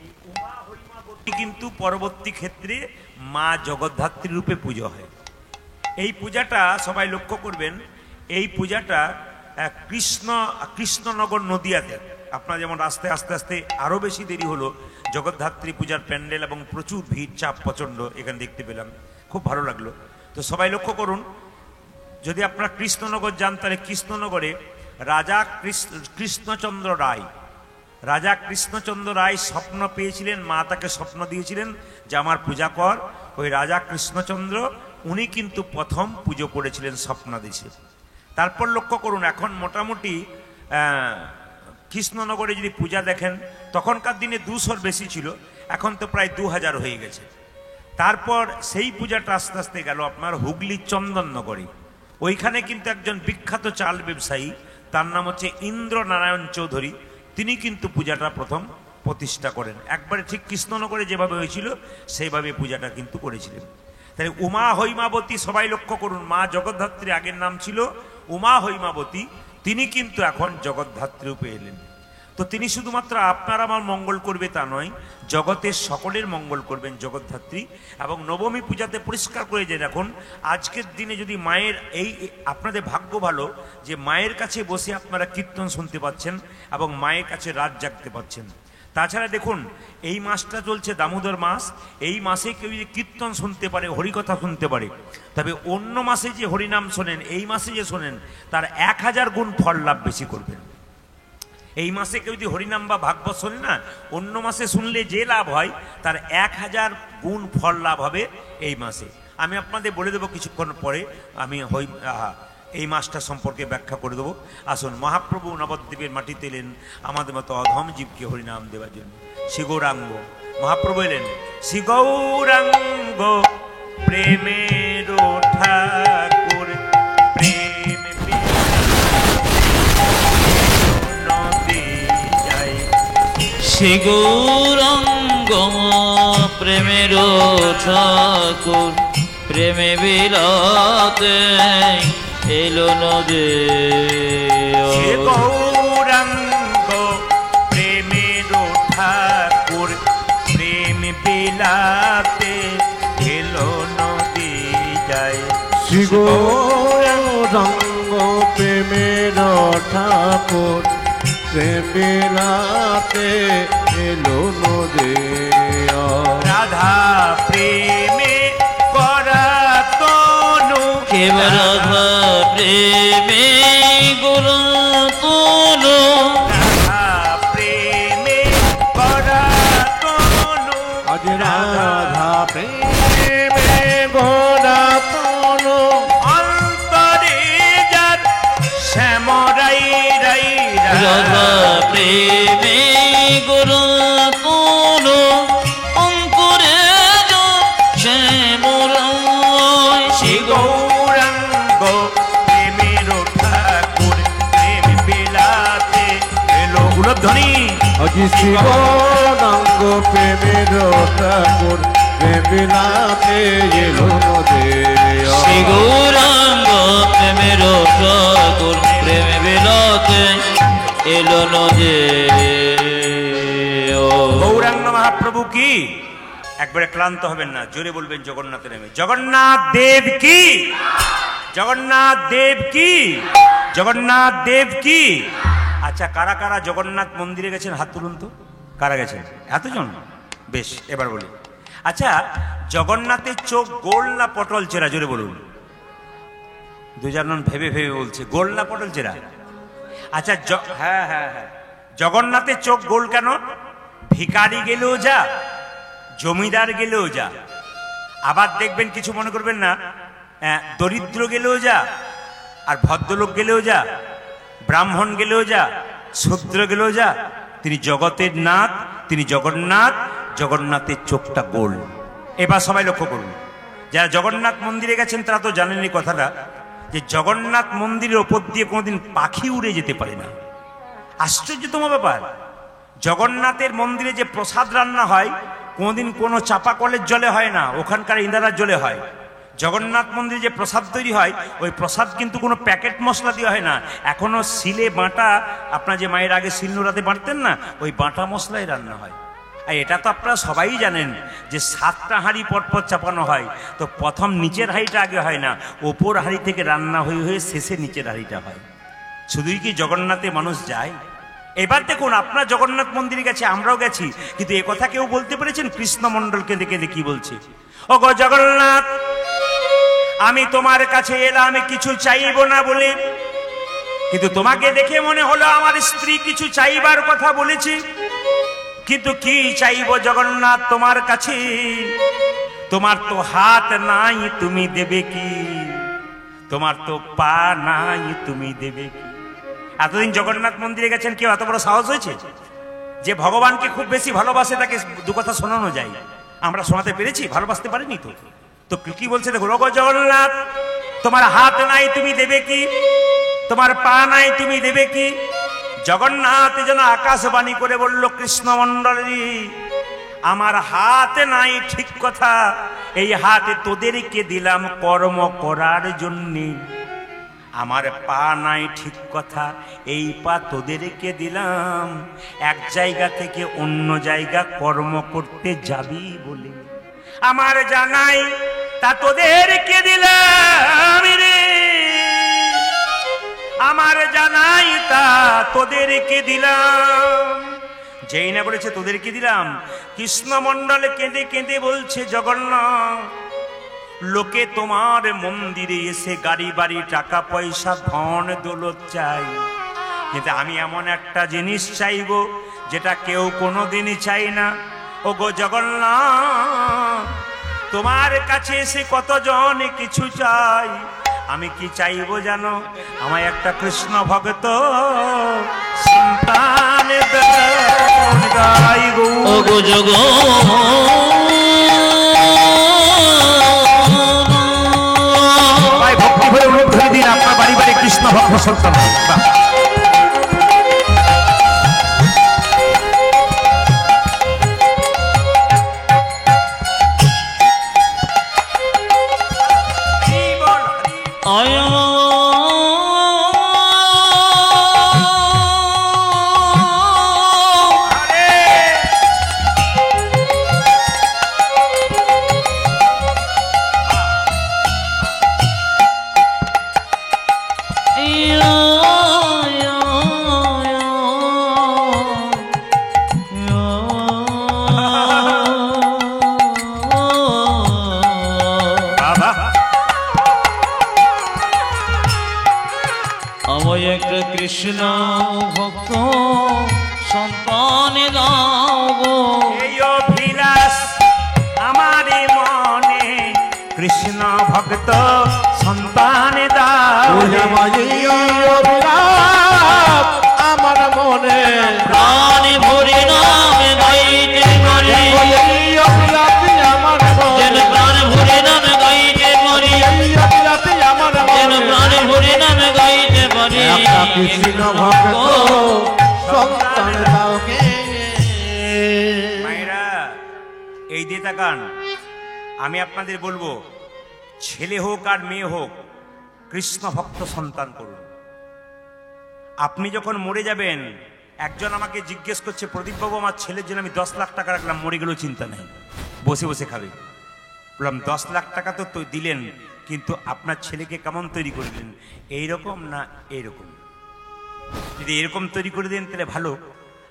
এই উমা হৈমাবতী কিন্তু পরবর্তী ক্ষেত্রে মা জগদ্ধাত্রী রূপে পুজো হয়। এই পূজাটা সবাই লক্ষ্য করবেন, এই পূজাটা কৃষ্ণনগর নদিয়াতে, আপনার যেমন আস্তে আস্তে আস্তে আরো বেশি দেরি হলো, জগদ্ধাত্রী পূজার প্যান্ডেল এবং প্রচুর ভিড়, চাপ প্রচন্ড এখানে দেখতে পেলাম, খুব ভালো লাগলো। তো সবাই লক্ষ্য করুন, যদি আপনারা কৃষ্ণনগর যান, তাহলে কৃষ্ণনগরে রাজা কৃষ্ণচন্দ্র রায় স্বপ্ন পেয়েছিলেন, মা তাকে স্বপ্ন দিয়েছিলেন যে আমার পূজা কর। ওই রাজা কৃষ্ণচন্দ্র, উনি কিন্তু প্রথম পুজো করেছিলেন স্বপ্নাদেশে। তারপর লক্ষ্য করুন, এখন মোটামুটি কৃষ্ণনগরে যদি পূজা দেখেন তখনকার দিনে 200 বেশি ছিল, এখন তো প্রায় 2000 হয়ে গেছে। তারপর সেই পূজাটা আস্তে আস্তে গেল আপনার হুগলির চন্দননগরে। ওইখানে কিন্তু একজন বিখ্যাত চাল ব্যবসায়ী, তার নাম হচ্ছে ইন্দ্রনারায়ণ চৌধুরী, তিনি কিন্তু পূজাটা প্রথম প্রতিষ্ঠা করেন। একবারে ঠিক কৃষ্ণনগরে যেভাবে হয়েছিল সেইভাবে পূজাটা কিন্তু করেছিলেন। তাহলে উমা হৈমাবতী সবাই লক্ষ্য করুন, মা জগদ্ধাত্রী আগের নাম ছিল উমা হৈমাবতী, তিনি কিন্তু এখন জগদ্ধাত্রী রূপে এলেন। তো তিনি শুধুমাত্র আপনার আমার মঙ্গল করবে তা নয়, জগতের সকলের মঙ্গল করবেন জগদ্ধাত্রী। এবং নবমী পূজাতে পরিষ্কার করে যে রাখুন, আজকের দিনে যদি মায়ের এই আপনাদের ভাগ্য ভালো যে মায়ের কাছে বসে আপনারা কীর্তন শুনতে পাচ্ছেন এবং মায়ের কাছে রাত জাগতে পাচ্ছেন। তাছাড়া দেখুন, এই মাসটা চলছে দামোদর মাস, এই মাসে কেউ যদি কীর্তন শুনতে পারে, হরিকথা শুনতে পারে, তবে অন্য মাসে যে হরিনাম শোনেন, এই মাসে যে শোনেন, তার 1000 গুণ ফল লাভ বেশি করবেন। এই মাসে কেউ যদি হরিনাম বা ভাগবত শোনে না, অন্য মাসে শুনলে যে লাভ হয় তার 1000 গুণ ফল লাভ হবে এই মাসে। আমি আপনাদের বলে দেবো কিছুক্ষণ পরে, আমি এই মাসটা সম্পর্কে ব্যাখ্যা করে দেবো। আসুন, মহাপ্রভু নবদ্বীপের মাটিতে এলেন আমাদের মতো অধম জীবকে হরিনাম দেওয়ার জন্য। শ্রী গৌরাঙ্গ মহাপ্রভু এলেন, শ্রী গৌরাঙ্গ প্রেমের ঠাকুর, প্রেম শ্রী গৌরাঙ্গ প্রেমের ঠাকুর, প্রেমে বিলাতে এলো নদে। শ্রী গৌরাঙ্গ প্রেমের ঠাকুর, প্রেম বিলাতে এলো নদী যায়। শ্রী গৌরাঙ্গ প্রেমের ঠাকুর, প্রেম বিলাতে এলো নদে। রাধা প্রেমে করা তনু, রাধা প্রেমে গোরা তনু, রাধা প্রেমে করা তনু, আজ রাধা প্রেমে গোরা তনু, অন্তরে যার শ্যামরাই রাই। রাধা প্রেমে গোরা তনু, অন্তরে শ্যামরাই। শ্রী গৌরাঙ্গ প্রেমের ঠাকুর, প্রেম বিলাতে এলো গুলধ্বনি। আজ শ্রী গৌরাঙ্গ প্রেমের ঠাকুর, প্রেম বিলাতে এলো নদে। শ্রী গৌরাঙ্গ প্রেমের ঠাকুর, প্রেম বিলাতে এলো নদে। গৌরাঙ্গ মহাপ্রভু কি? একবারে ক্লান্ত হবেন না, জোরে বলবেন জগন্নাথের নামে। জগন্নাথ দেব কি? জগন্নাথ দেব কি? জগন্নাথ দেব কি? আচ্ছা, কারা কারা জগন্নাথ মন্দিরে গেছেন হাত তুলুন তো। কারা গেছেন? এতজন? বেশ, এবার বলি। আচ্ছা, জগন্নাথের চোখ গোল না পটল চেরা? জোরে বলুন। দুজন ভেবে ভেবে বলছে, গোল না পটল চেরা? আচ্ছা, হ্যাঁ হ্যাঁ হ্যাঁ, জগন্নাথের চোখ গোল কেন? ভিখারি গেলেও যা, জমিদার গেলেও যা, আবার দেখবেন কিছু মনে করবেন না, দরিদ্র গেলেও যা, আর ভদ্রলোক গেলেও যা, ব্রাহ্মণ গেলেও যা, শূদ্র গেলেও যা, তিনি জগতের নাথ, তিনি জগন্নাথ। জগন্নাথের চোখটা গোল। এবার সবাই লক্ষ্য করুন, যারা জগন্নাথ মন্দিরে গেছেন তারা তো জানেন এই কথাটা, যে জগন্নাথ মন্দিরের ওপর দিয়ে কোনোদিন পাখি উড়ে যেতে পারে না। আশ্চর্যতম ব্যাপার, জগন্নাথের মন্দিরে যে প্রসাদ রান্না হয় কোনোদিন কোনো চাপা কলের জলে হয় না, ওখানকার ইন্দারার জলে হয়। জগন্নাথ মন্দিরে যে প্রসাদ তৈরি হয়, ওই প্রসাদ কিন্তু কোনো প্যাকেট মশলা দিয়ে হয় না, এখনো শিলে বাটা, আপনার যে মায়ের আগে শিলনোড়াতে বাঁটতেন না, ওই বাটা মশলাই রান্না হয়। আর এটা তো আপনারা সবাই জানেন যে 7টা হাঁড়ি পরপর চাপানো হয়, তো প্রথম নিচের হাঁড়িটা আগে হয় না, ওপর হাঁড়ি থেকে রান্না হয়ে হয়ে শেষে নিচের হাঁড়িটা হয়। শুধুই কি জগন্নাথে মানুষ যায়? এবার দেখুন, আপনার জগন্নাথ মন্দিরে গেছে, আমরাও গেছি, কিন্তু এ কথা কেউ বলতে পেরেছেন? কৃষ্ণমণ্ডলকে দেখে কি বলছে? ও গো জগন্নাথ, আমি তোমার কাছে এলাম কিছু চাইব না বলে, কিন্তু তোমাকে দেখে মনে হলো আমার স্ত্রী কিছু চাইবার কথা বলেছে। কিন্তু কি চাইব জগন্নাথ তোমার কাছে? তোমার তো হাত নাই, তুমি দেবে কি? তোমার তো পা নাই, তুমি দেবে কি? এতদিন জগন্নাথ মন্দিরে গেছেন, কেউ এত বড় সাহস হয়েছে যে ভগবানকে খুব বেশি ভালোবাসে তাকে দু কথা শোনানো যায়? আমরা শোনাতে পেরেছি? ভালোবাসতে পারিনি তো। তো কি বলছে দেখো, ওগো জগন্নাথ, তোমার হাত নাই তুমি দেবে কি, তোমার পা নাই তুমি দেবে কি? জগন্নাথ যেন আকাশবাণী করে বলল, কৃষ্ণমণ্ডলী, আমার হাত নাই ঠিক কথা, এই হাতে তোদেরকে দিলাম কর্ম করার জন্যে। আমার পা নাই ঠিক কথা, এই পা তোদেরকে দিলাম এক জায়গা থেকে অন্য জায়গা কর্ম করতে যাবি বলে। আমার জানাই তা তোদেরকে দিলাম রে, আমার জানাই তা তোদেরকে দিলাম। যেই না বলেছে তোদেরকে দিলাম, কৃষ্ণমণ্ডল কেঁদে কেঁদে বলছে, জগন্নাথ, লোকে তোমার মন্দিরে এসে গাড়ি বাড়ি টাকা পয়সা ধন দৌলত চাই, কিন্তু আমি এমন একটা জিনিস চাইব যেটা কেউ কোনোদিনই চাই না। ও গো জগন্নাথ, তোমার কাছে এসে কতজন কিছু চাই, আমি কি চাইবো জানো? আমায় একটা কৃষ্ণ ভক্ত সন্তান দাও গো। ও গো ভাই ভক্তি ভরে অনুরোধ করে দিন, আপনার বাড়ি বাড়ি কৃষ্ণ ভক্ত সন্তান। কৃষ্ণ ভক্ত সন্তান দাও গো। এই অভিলাষ আমার মনে, কৃষ্ণ ভক্ত সন্তান দাও। আমার মনে প্রাণ ভরে নাম গাইতে পারি, যেন প্রাণ ভরে নাম গাইতে পারি, যেন প্রাণ ভরে নাম গাইতে পারি। কৃষ্ণ ভক্ত সন্তান দাও গে। মায়েরা এই দিয়ে তাকান, আমি আপনাদের বলবো, ছেলে হোক আর মেয়ে হোক, কৃষ্ণ ভক্ত সন্তান করুন। আপনি যখন মরে যাবেন, একজন আমাকে জিজ্ঞেস করছে, প্রদীপ বাবু, আমার ছেলের জন্য আমি 10 লাখ টাকা রাখলাম, মরে গেলেও চিন্তা নেই, বসে বসে খাবে। বললাম 10 লাখ টাকা তো দিলেন, কিন্তু আপনার ছেলেকে কেমন তৈরি করে দিলেন? এইরকম না এইরকম? যদি এরকম তৈরি করে দেন তাহলে ভালো,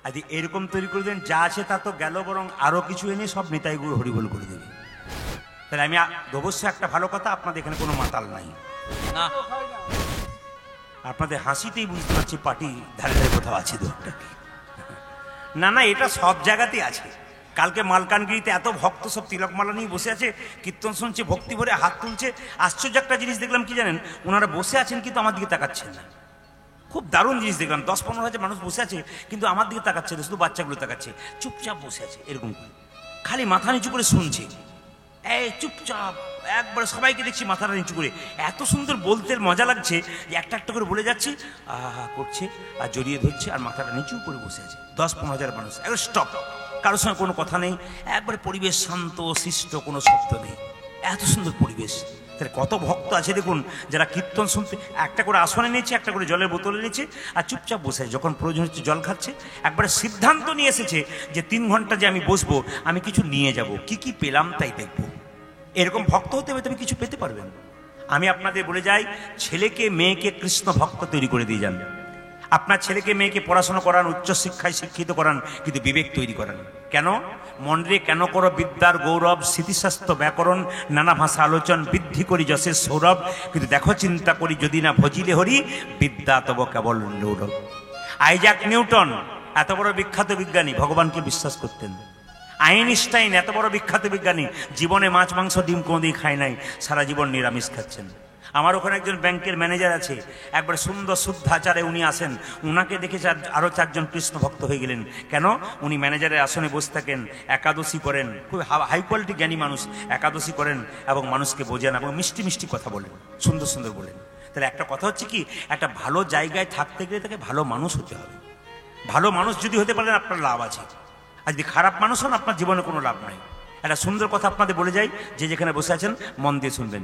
আর যদি এরকম তৈরি করে দেন যা আছে তা তো গেল, বরং আরো কিছু এনে সব নিতাই গুরু হরিবল করে দেবে। তাহলে আমি অবশ্যই একটা ভালো কথা, আপনাদের এখানে কোনো মাতাল নাই না, আপনাদের হাসিতেই বুঝতে পারছি পার্টি ধারে ধারে কোথাও আছে দোকানটা। না না, এটা সব জায়গাতেই আছে। কালকে মালকানগিরিতে এত ভক্ত সব তিলকমালা নিয়ে বসে আছে, কীর্তন শুনছে, ভক্তি ভরে হাত তুলছে। আশ্চর্য একটা জিনিস দেখলাম, কি জানেন? ওনারা বসে আছেন কিন্তু আমার দিকে তাকাচ্ছেন না। খুব দারুণ জিনিস দেখলাম, 10-15 হাজার মানুষ বসে আছে কিন্তু আমার দিকে তাকাচ্ছে না, শুধু বাচ্চাগুলো তাকাচ্ছে, চুপচাপ বসে আছে এরকম করে, খালি মাথা নিচু করে শুনছে। এই চুপচাপ একবার সবাইকে দেখছি মাথাটা নিচু করে, এত সুন্দর বলতে মজা লাগছে যে একটা একটা করে বলে যাচ্ছে, আহা করছে আর জড়িয়ে ধরছে আর মাথাটা নিচু করে বসে আছে। 10-15 হাজার মানুষ একবার স্টপ, কারোর সঙ্গে কোনো কথা নেই, একবারে পরিবেশ শান্ত শিষ্ট, কোনো শব্দ নেই, এত সুন্দর পরিবেশ। তাহলে কত ভক্ত আছে দেখুন, যারা কীর্তন শুনতে একটা করে আসনে নিয়েছে, একটা করে জলের বোতলে নিয়েছে আর চুপচাপ বসে আছে, যখন প্রয়োজন হচ্ছে জল খাচ্ছে। একবারে সিদ্ধান্ত নিয়ে এসেছে যে 3 ঘন্টা যে আমি বসবো, আমি কিছু নিয়ে যাব, কি কি পেলাম তাই দেখবো। এরকম ভক্ত হতে হবে তবে কিছু পেতে পারবেন। আমি আপনাদের বলে যাই, ছেলেকে মেয়েকে কৃষ্ণ ভক্ত তৈরি করে দিয়ে যান। আপনার ছেলেকে মেয়েকে পড়াশোনা করান, উচ্চশিক্ষায় শিক্ষিত করান, কিন্তু বিবেক তৈরি করান। কেন? মনরে কেন করো বিদ্যার গৌরব, স্মৃতিশাস্ত্র ব্যাকরণ, নানা ভাষা আলোচন, বৃদ্ধি করি যশের সৌরভ, কিন্তু দেখো চিন্তা করি যদি না ভজিলে হরি, বিদ্যা তব কেবল লৌরব। আইজাক নিউটন এত বড় বিখ্যাত বিজ্ঞানী, ভগবানকে বিশ্বাস করতেন। আইনস্টাইন এত বড় বিখ্যাত বিজ্ঞানী, জীবনে মাছ মাংস ডিম কোনোদিন খায় নাই, সারা জীবন নিরামিষ খাচ্ছেন। আমার ওখানে একজন ব্যাংকের ম্যানেজার আছে, একবার সুন্দর শুদ্ধাচারে উনি আসেন, উনাকে দেখে আরো 4 জন কৃষ্ণ ভক্ত হয়ে গেলেন। কেন? উনি ম্যানেজারের আসনে বসে থাকেন, একাদশী করেন, খুব হাই কোয়ালিটি জ্ঞানী মানুষ, একাদশী করেন এবং মানুষকে বোঝেন এবং মিষ্টি মিষ্টি কথা বলেন, সুন্দর সুন্দর বলেন। তাহলে একটা কথা হচ্ছে কি, একটা ভালো জায়গায় থাকতে গেলে তাকে ভালো মানুষ হতে হবে। ভালো মানুষ যদি হতে পারেন আপনার লাভ আছে, আর যদি খারাপ মানুষ হন আপনার জীবনে কোনো লাভ নাই। একটা সুন্দর কথা আপনাদের বলে যাই, যে যেখানে বসে আছেন মন দিয়ে শুনবেন।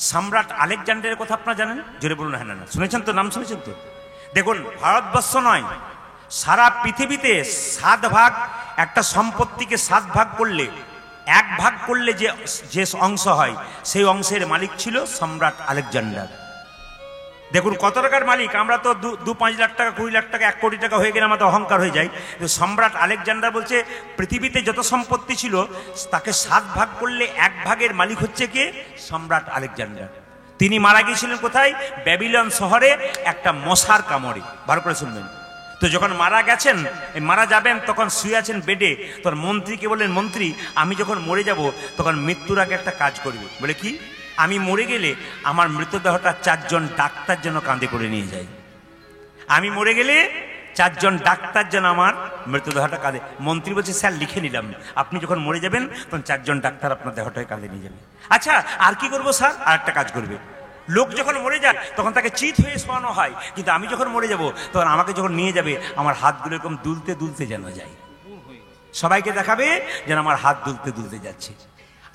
সম্রাট আলেকজান্ডারের কথা আপনারা জানেন? জোরে বলুন হ্যাঁ না। শুনেছেন তো? নাম শুনেছেন তো? দেখুন, ভারতবর্ষ নয়, সারা পৃথিবীতে 7 ভাগ, একটা সম্পত্তিকে 7 ভাগ করলে 1 ভাগ করলে যে অংশ হয় সেই অংশের মালিক ছিল সম্রাট আলেকজান্ডার। দেখুন কত টাকার মালিক। আমরা তো 2-5 লাখ টাকা, 20 লাখ টাকা, 1 কোটি টাকা হয়ে গেলে আমাদের অহংকার হয়ে যায়। সম্রাট আলেকজান্ডার বলছে পৃথিবীতে যত সম্পত্তি ছিল তাকে 7 ভাগ করলে 1 ভাগের মালিক হচ্ছে কে? সম্রাট আলেকজান্ডার। তিনি মারা গিয়েছিলেন কোথায়? ব্যাবিলন শহরে একটা মশার কামড়ে। ভালো করে শুনবেন। তো যখন মারা গেছেন, মারা যাবেন, তখন শুয়ে আছেন বেডে, তখন মন্ত্রীকে বললেন, মন্ত্রী আমি যখন মরে যাব তখন মৃত্যুর আগে একটা কাজ করবে। বলে কি? আমি মরে গেলে আমার মৃতদেহটা 4 জন ডাক্তার যেন কাঁধে করে নিয়ে যায়। আমি মরে গেলে 4 জন ডাক্তার যেন আমার মৃতদেহটা কাঁধে। মন্ত্রী বলছে, স্যার লিখে নিলাম, আপনি যখন মরে যাবেন তখন 4 জন ডাক্তার আপনার দেহটাকে কাঁধে নিয়ে যাবে। আচ্ছা আর কি করবো স্যার? আর একটা কাজ করবে। লোক যখন মরে যায় তখন তাকে চিত হয়ে শোয়ানো হয়, কিন্তু আমি যখন মরে যাব তখন আমাকে যখন নিয়ে যাবে আমার হাতগুলো এরকম দুলতে দুলতে যেন যায়, সবাইকে দেখাবে যেন আমার হাত দুলতে দুলতে যাচ্ছে।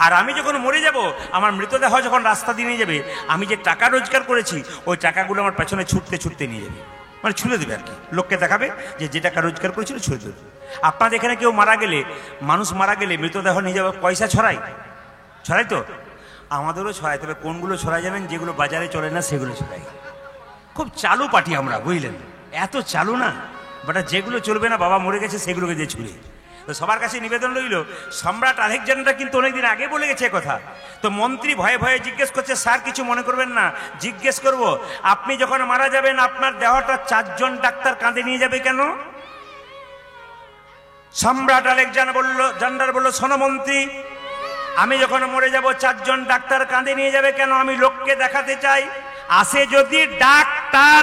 আর আমি যখন মরে যাব, আমার মৃতদেহ যখন রাস্তা দিয়ে নিয়ে যাবে, আমি যে টাকা রোজগার করেছি ওই টাকাগুলো আমার পেছনে ছুটতে ছুটতে নিয়ে যাবে, মানে ছুঁড়ে দেবে আর কি। লোককে দেখাবে যে টাকা রোজগার করেছিল ছুঁড়ে দেবে। আপনাদের এখানে কেউ মারা গেলে, মানুষ মারা গেলে মৃতদেহ নিয়ে যাবে, পয়সা ছড়াই তো? আমাদেরও ছড়াই, তবে কোনগুলো ছড়াই জানেন? যেগুলো বাজারে চলে না সেগুলো ছড়াই। খুব চালু পার্টি আমরা, বুঝলেন? এত চালু না, বাট যেগুলো চলবে না, বাবা মরে গেছে, সেগুলোকে দিয়ে ছুঁড়ে। তো সবার কাছে নিবেদন রইল, সম্রাট আলেকজান্ডার কিন্তু অনেকদিন আগে বলে গেছে কথা। তো মন্ত্রী ভয়ে ভয়ে জিজ্ঞেস করছে, স্যার কিছু মনে করবেন না, জিজ্ঞেস করব, আপনি যখন মারা যাবেন আপনার দেহটা 4 জন ডাক্তার কাঁধে নিয়ে যাবে কেন? সম্রাট আলেকজান্ডার বলল, শোনো মন্ত্রী, আমি যখন মরে যাব 4 জন ডাক্তার কাঁধে নিয়ে যাবে কেন? আমি লোককে দেখাতে চাই, আসে যদি ডাক্তার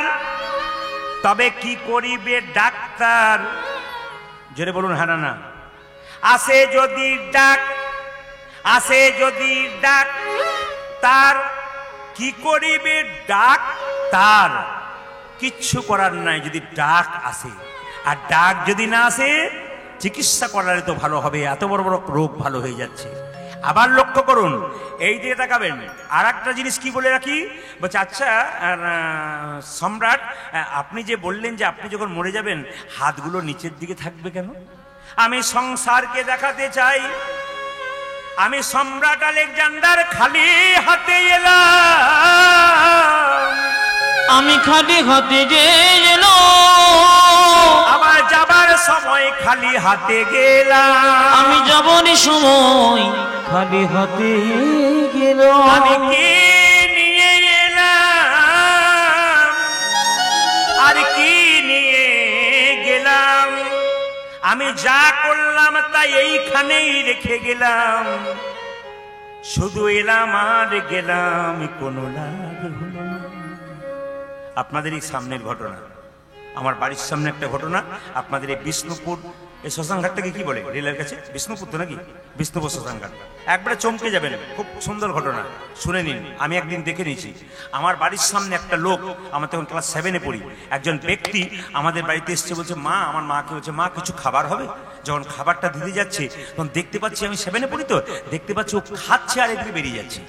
তবে কি করিবে ডাক্তার? জোরে বলুন হ্যাঁ না। আসে যদি ডাক্তার কি করিবে ডাক্তার? কিচ্ছু করার নাই যদি ডাক আসে, আর ডাক যদি না আসে চিকিৎসা করালে তো ভালো হবে, এত বড় বড় রোগ ভালো হয়ে যাচ্ছে। আবার লক্ষ্য করুন, এই দিকে তাকাবেন। আর একটা জিনিস কি বলে রাখি, বলছে আচ্ছা সম্রাট, আপনি যে বললেন যে আপনি যখন মরে যাবেন হাতগুলো নিচের দিকে থাকবে কেন? আমি সংসারকে দেখাতে চাই, আমি সম্রাট আলেকজান্ডার খালি হাতে এলাম, আমি খালি হাতে যে এলো, আবার যাবার সময় খালি হাতে গেলাম, আমি যাবার সময় খালি হাতে গেল। আমি কি নিয়ে এলাম আর কি নিয়ে গেলাম? আমি যা করলাম তাই এইখানেই রেখে গেলাম, শুধু এলাম আর গেলাম, কোনো লাভ হলো না। আপনাদের এই সামনের ঘটনা, আমার বাড়ির সামনে একটা ঘটনা। আপনাদের এই বিষ্ণুপুর এই শ্মশানঘাটটাকে কি বলে? রেলের কাছে বিষ্ণুপুর তো নাকি? বিষ্ণুপুর শ্মশানঘাট, একবারে চমকে যাবেন। খুব সুন্দর ঘটনা, শুনে নিন। আমি একদিন দেখে নিয়েছি, আমার বাড়ির সামনে একটা লোক, আমার তখন ক্লাস 7-এ পড়ি, একজন ব্যক্তি আমাদের বাড়িতে এসছে, বলছে মা, আমার মাকে বলছে মা কিছু খাবার হবে। যখন খাবারটা দিতে যাচ্ছে তখন দেখতে পাচ্ছি, আমি 7-এ পড়ি তো, দেখতে পাচ্ছি ও খাচ্ছে আর এদিকে বেরিয়ে যাচ্ছে,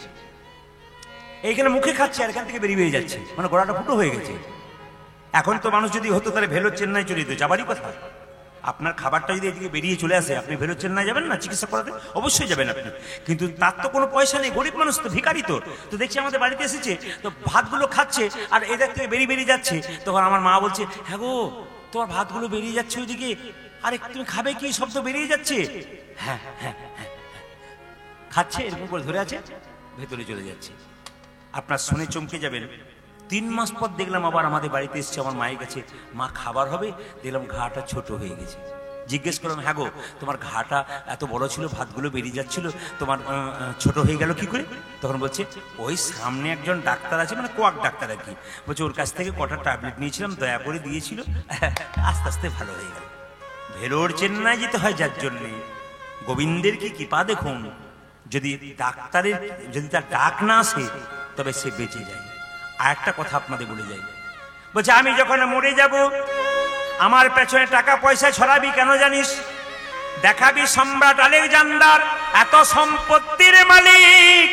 এইখানে মুখে খাচ্ছে আর এখান থেকে বেরিয়ে যাচ্ছে, মানে গোড়াটা ফুটো হয়ে গেছে। এখন তো মানুষ যদি হতো তাহলে ভেলোর চেন্নাই চলে যেত, যাবারই কথা। আপনার খাবারটা যদি এদিকে বেরিয়ে চলে আসে, আপনি ভেলোর চেন্নাই যাবেন না চিকিৎসা করাতে? অবশ্যই যাবেন আপনি, কিন্তু তার তো কোনো পয়সা নেই, গরিব মানুষ তো, ভিখারি তো। তো দেখছি আমাদের বাড়িতে এসেছে, তো ভাতগুলো খাচ্ছে আর এদের থেকে বেরিয়ে যাচ্ছে। তখন আমার মা বলছে, হ্যাঁ গো তোমার ভাতগুলো বেরিয়ে যাচ্ছে ওইদিকে, আরে তুমি খাবে কি, সব তো বেরিয়ে যাচ্ছে। হ্যাঁ হ্যাঁ হ্যাঁ, খাচ্ছে, এরকম করে ধরে আছে, ভেতরে চলে যাচ্ছে। আপনার শুনে চমকে যাবেন। 3 মাস পর দেখলাম আবার আমাদের বাড়িতে এসছে, আমার মায়ের কাছে, মা খাবার হবে, দেখলাম ঘাটা ছোট হয়ে গেছে। জিজ্ঞেস করলাম, হ্যাঁ গো, তোমার ঘাটা এত বড় ছিল, ভাতগুলো বেরিয়ে যাচ্ছিল, তোমার ছোট হয়ে গেল কি করে? তখন বলছে, ওই সামনে একজন ডাক্তার আছে, মানে কোয়াক ডাক্তার আর কি, বলছে ওর কাছ থেকে কটা ট্যাবলেট নিয়েছিলাম, দয়া করে দিয়েছিল, আস্তে আস্তে ভালো হয়ে গেল। ভেলোর চেন্নাই যেতে হয় যার জন্যে। গোবিন্দের কি কৃপা দেখুন, যদি ডাক্তারের যদি তার ডাক না আসে তবে সে বেঁচে যায়। আর একটা কথা আপনাদের বলে যাই, বলছে আমি যখন মরে যাব আমার পেছনে টাকা পয়সা ছড়াবি কেন জানিস? দেখাবি সম্রাট আলেকজান্ডার এত সম্পত্তির মালিক,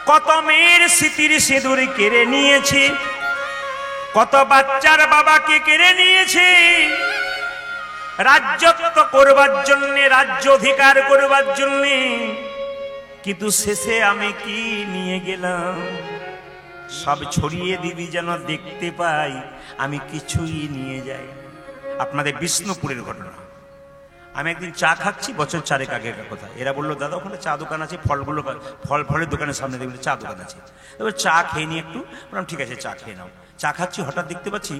কত মেয়ের স্মৃতির সিঁদুর কেড়ে নিয়েছে, কত বাচ্চার বাবাকে কেড়ে নিয়েছে, রাজ্যত্ব করবার জন্যে, রাজ্য অধিকার করবার জন্যে, কিন্তু শেষে আমি কি নিয়ে গেলাম? সব ছড়িয়ে দিবি যেন দেখতে পাই আমি কিছুই নিয়ে যাই। আপনাদের বিষ্ণুপুরের ঘটনা। আমি একদিন চা খাচ্ছি, বছর 4 আগের কথা। এরা বললো, দাদা ওখানে চা দোকান আছে, ফলের দোকানের সামনে দেখলে চা দোকান আছে, এবার চা খেয়ে নিয়ে একটু। বললাম ঠিক আছে, চা খেয়ে নাও। চা খাচ্ছি, হঠাৎ দেখতে পাচ্ছি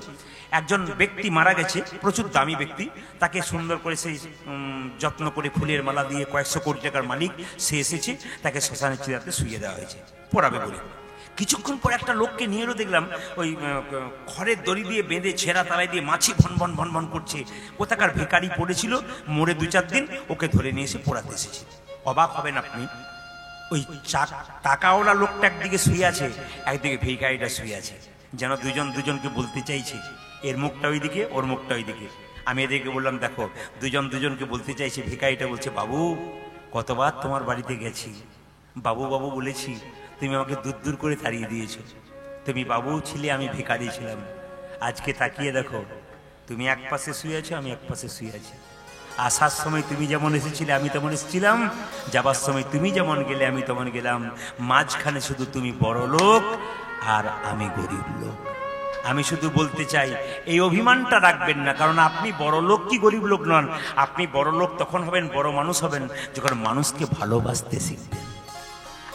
একজন ব্যক্তি মারা গেছে, প্রচুর দামি ব্যক্তি, তাকে সুন্দর করে সেই যত্ন করে ফুলের মালা দিয়ে, কয়েকশো কোটি টাকার মালিক সে এসেছে, তাকে শ্মশানের চিতাতে শুইয়ে দেওয়া হয়েছে পোড়াবে বলে। কিছুক্ষণ পর একটা লোককে নিয়ে এলো, দেখলাম ওই খড়ের দড়ি দিয়ে বেঁধে ছেঁড়া তালাই দিয়ে মাছি ভন ভন ভন ভন করছে। কোথাকার ভিখারি পড়েছিল, মরে 2-4 দিন, ওকে ধরে নিয়ে এসে পোড়াতে এসেছে। অবাক হবেন আপনি, ওই টাকাওয়ালা লোকটা একদিকে শুয়ে আছে, একদিকে ভিখারিটা শুয়ে আছে, যেন দুজন দুজনকে বলতে চাইছে, এর মুখটা ওইদিকে, ওর মুখটা ওইদিকে। আমি এদেরকে বললাম, দেখো দুজন দুজনকে বলতে চাইছে। ভিখারিটা বলছে, বাবু কতবার তোমার বাড়িতে গেছি, বাবু বাবু বলেছি, তুমি আমাকে দূর দূর করে তাড়িয়ে দিয়েছো। তুমি বাবু ছিলে, আমি ভিখারি ছিলাম। আজকে তাকিয়ে দেখো, তুমি এক পাশে শুয়ে আছো, আমি এক পাশে শুয়ে আছি। আসার সময় তুমি যেমন এসেছিলে আমি তেমন এসেছিলাম, যাবার সময় তুমি যেমন গেলে আমি তেমন গেলাম। মাঝখানে শুধু তুমি বড় লোক আর আমি গরিব লোক। আমি শুধু বলতে চাই, এই অভিমানটা রাখবেন না, কারণ আপনি বড় লোক কি গরিব লোক নন। আপনি বড় লোক তখন হবেন, বড় মানুষ হবেন, যখন মানুষকে ভালোবাসতে শিখবেন।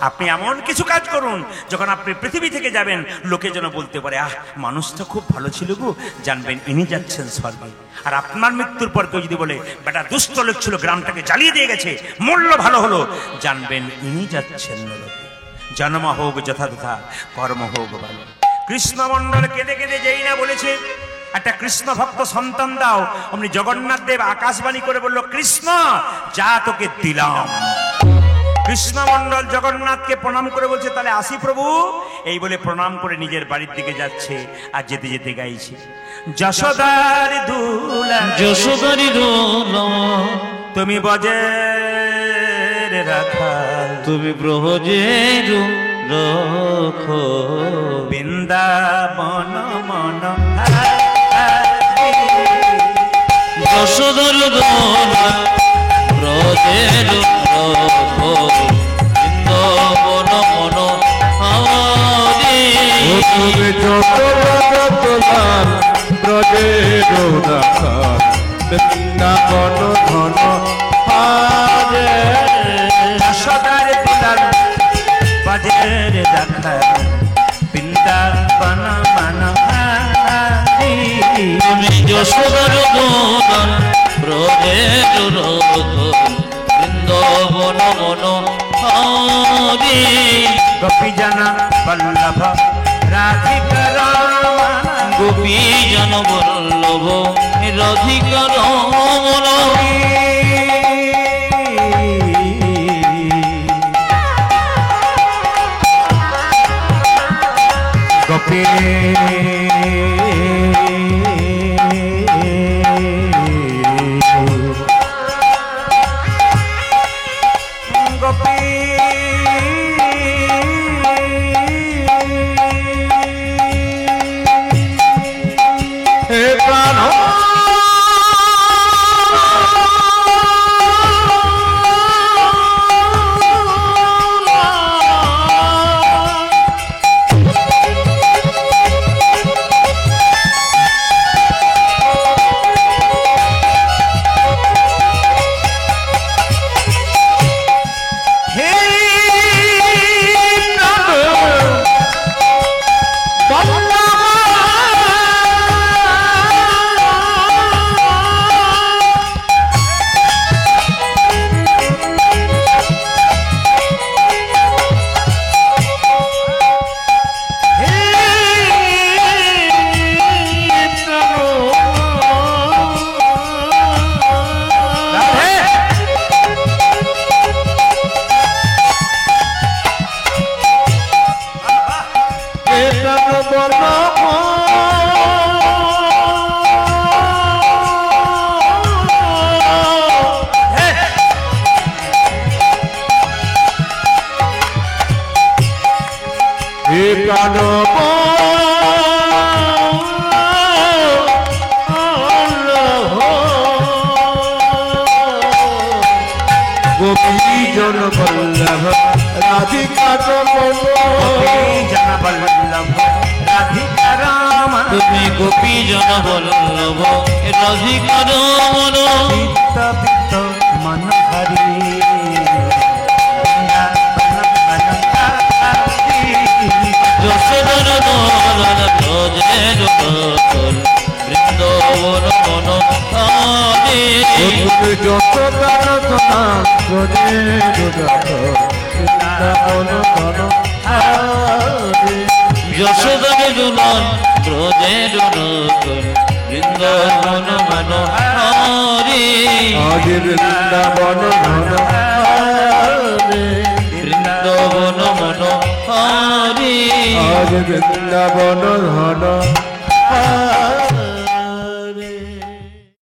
আপনি এমন কিছু কাজ করুন যখন আপনি পৃথিবী থেকে যাবেন, লোকে যেন বলতে পারে, আহ মানুষটা খুব ভালো ছিল গো, জানবেন ইনি যাচ্ছেন স্বর্গে। আর আপনার মৃত্যুর পর কেউ যদি বলে, বেটা দুষ্ট লোক ছিল, গ্রামটাকে জ্বালিয়ে দিয়ে গেছে, মূল্য ভালো হলো, জানবেন ইনি যাচ্ছেন নরকে। জন্ম হোক যথা তথা, কর্ম হোক ভালো। কৃষ্ণমণ্ডল কেঁদে কেঁদে যেই না বলেছে, একটা কৃষ্ণ ভক্ত সন্তান দাও, অমনি জগন্নাথ দেব আকাশবাণী করে বলল, কৃষ্ণ যা তোকে দিলাম। কৃষ্ণমণ্ডল জগন্নাথকে প্রণাম করে বলছে, তাহলে আসি প্রভু। এই বলে প্রণাম করে নিজের বাড়ির দিকে যাচ্ছে। আর যেতে যেতে গাইছে, যশোদার দুলা যশোদারি দোলা, তুমি বজের রাখাল, তুমি ব্রজের রাখো, বৃন্দাবন মন যশোদার দোলা, ব্রজের রাখো, বৃন্দাবন মন হারে। তুমি যত তোলার ব্রজের রাখাল, বৃন্দাবন ধন হারে। যশোদার দুলাল বজের রাখাল, বৃন্দাবন মন হারে। তুমি যশোদার দোলা, ব্রজের রাখো, বৃন্দাবন মন হারে। গোপী জনা বল্লভ রাধিকা রমণ, গোপী জন বল্লভ রাধিকা রমণ। গোপী গোপী হে প্রাণ কানব গোপী জন বল্লভ রাধিকা রমণ জন বল্লভ রাধিকা রমণ তুমি গোপী জন বল্লভ রাধিকা রমণ বিত্ত বিত্ত মনোহরি যশোদর দোলন ব্রজে জনতল বৃন্দাবন মনোহরি যশোদার ধনা ব্রজে জগত বৃন্দাবন ধন যশোদর দুলন ব্রজে জনতল বৃন্দাবন মনোহরি আজ বৃন্দাবন ধন বৃন্দাবন মনোহরি আজ বৃন্দাবন ধন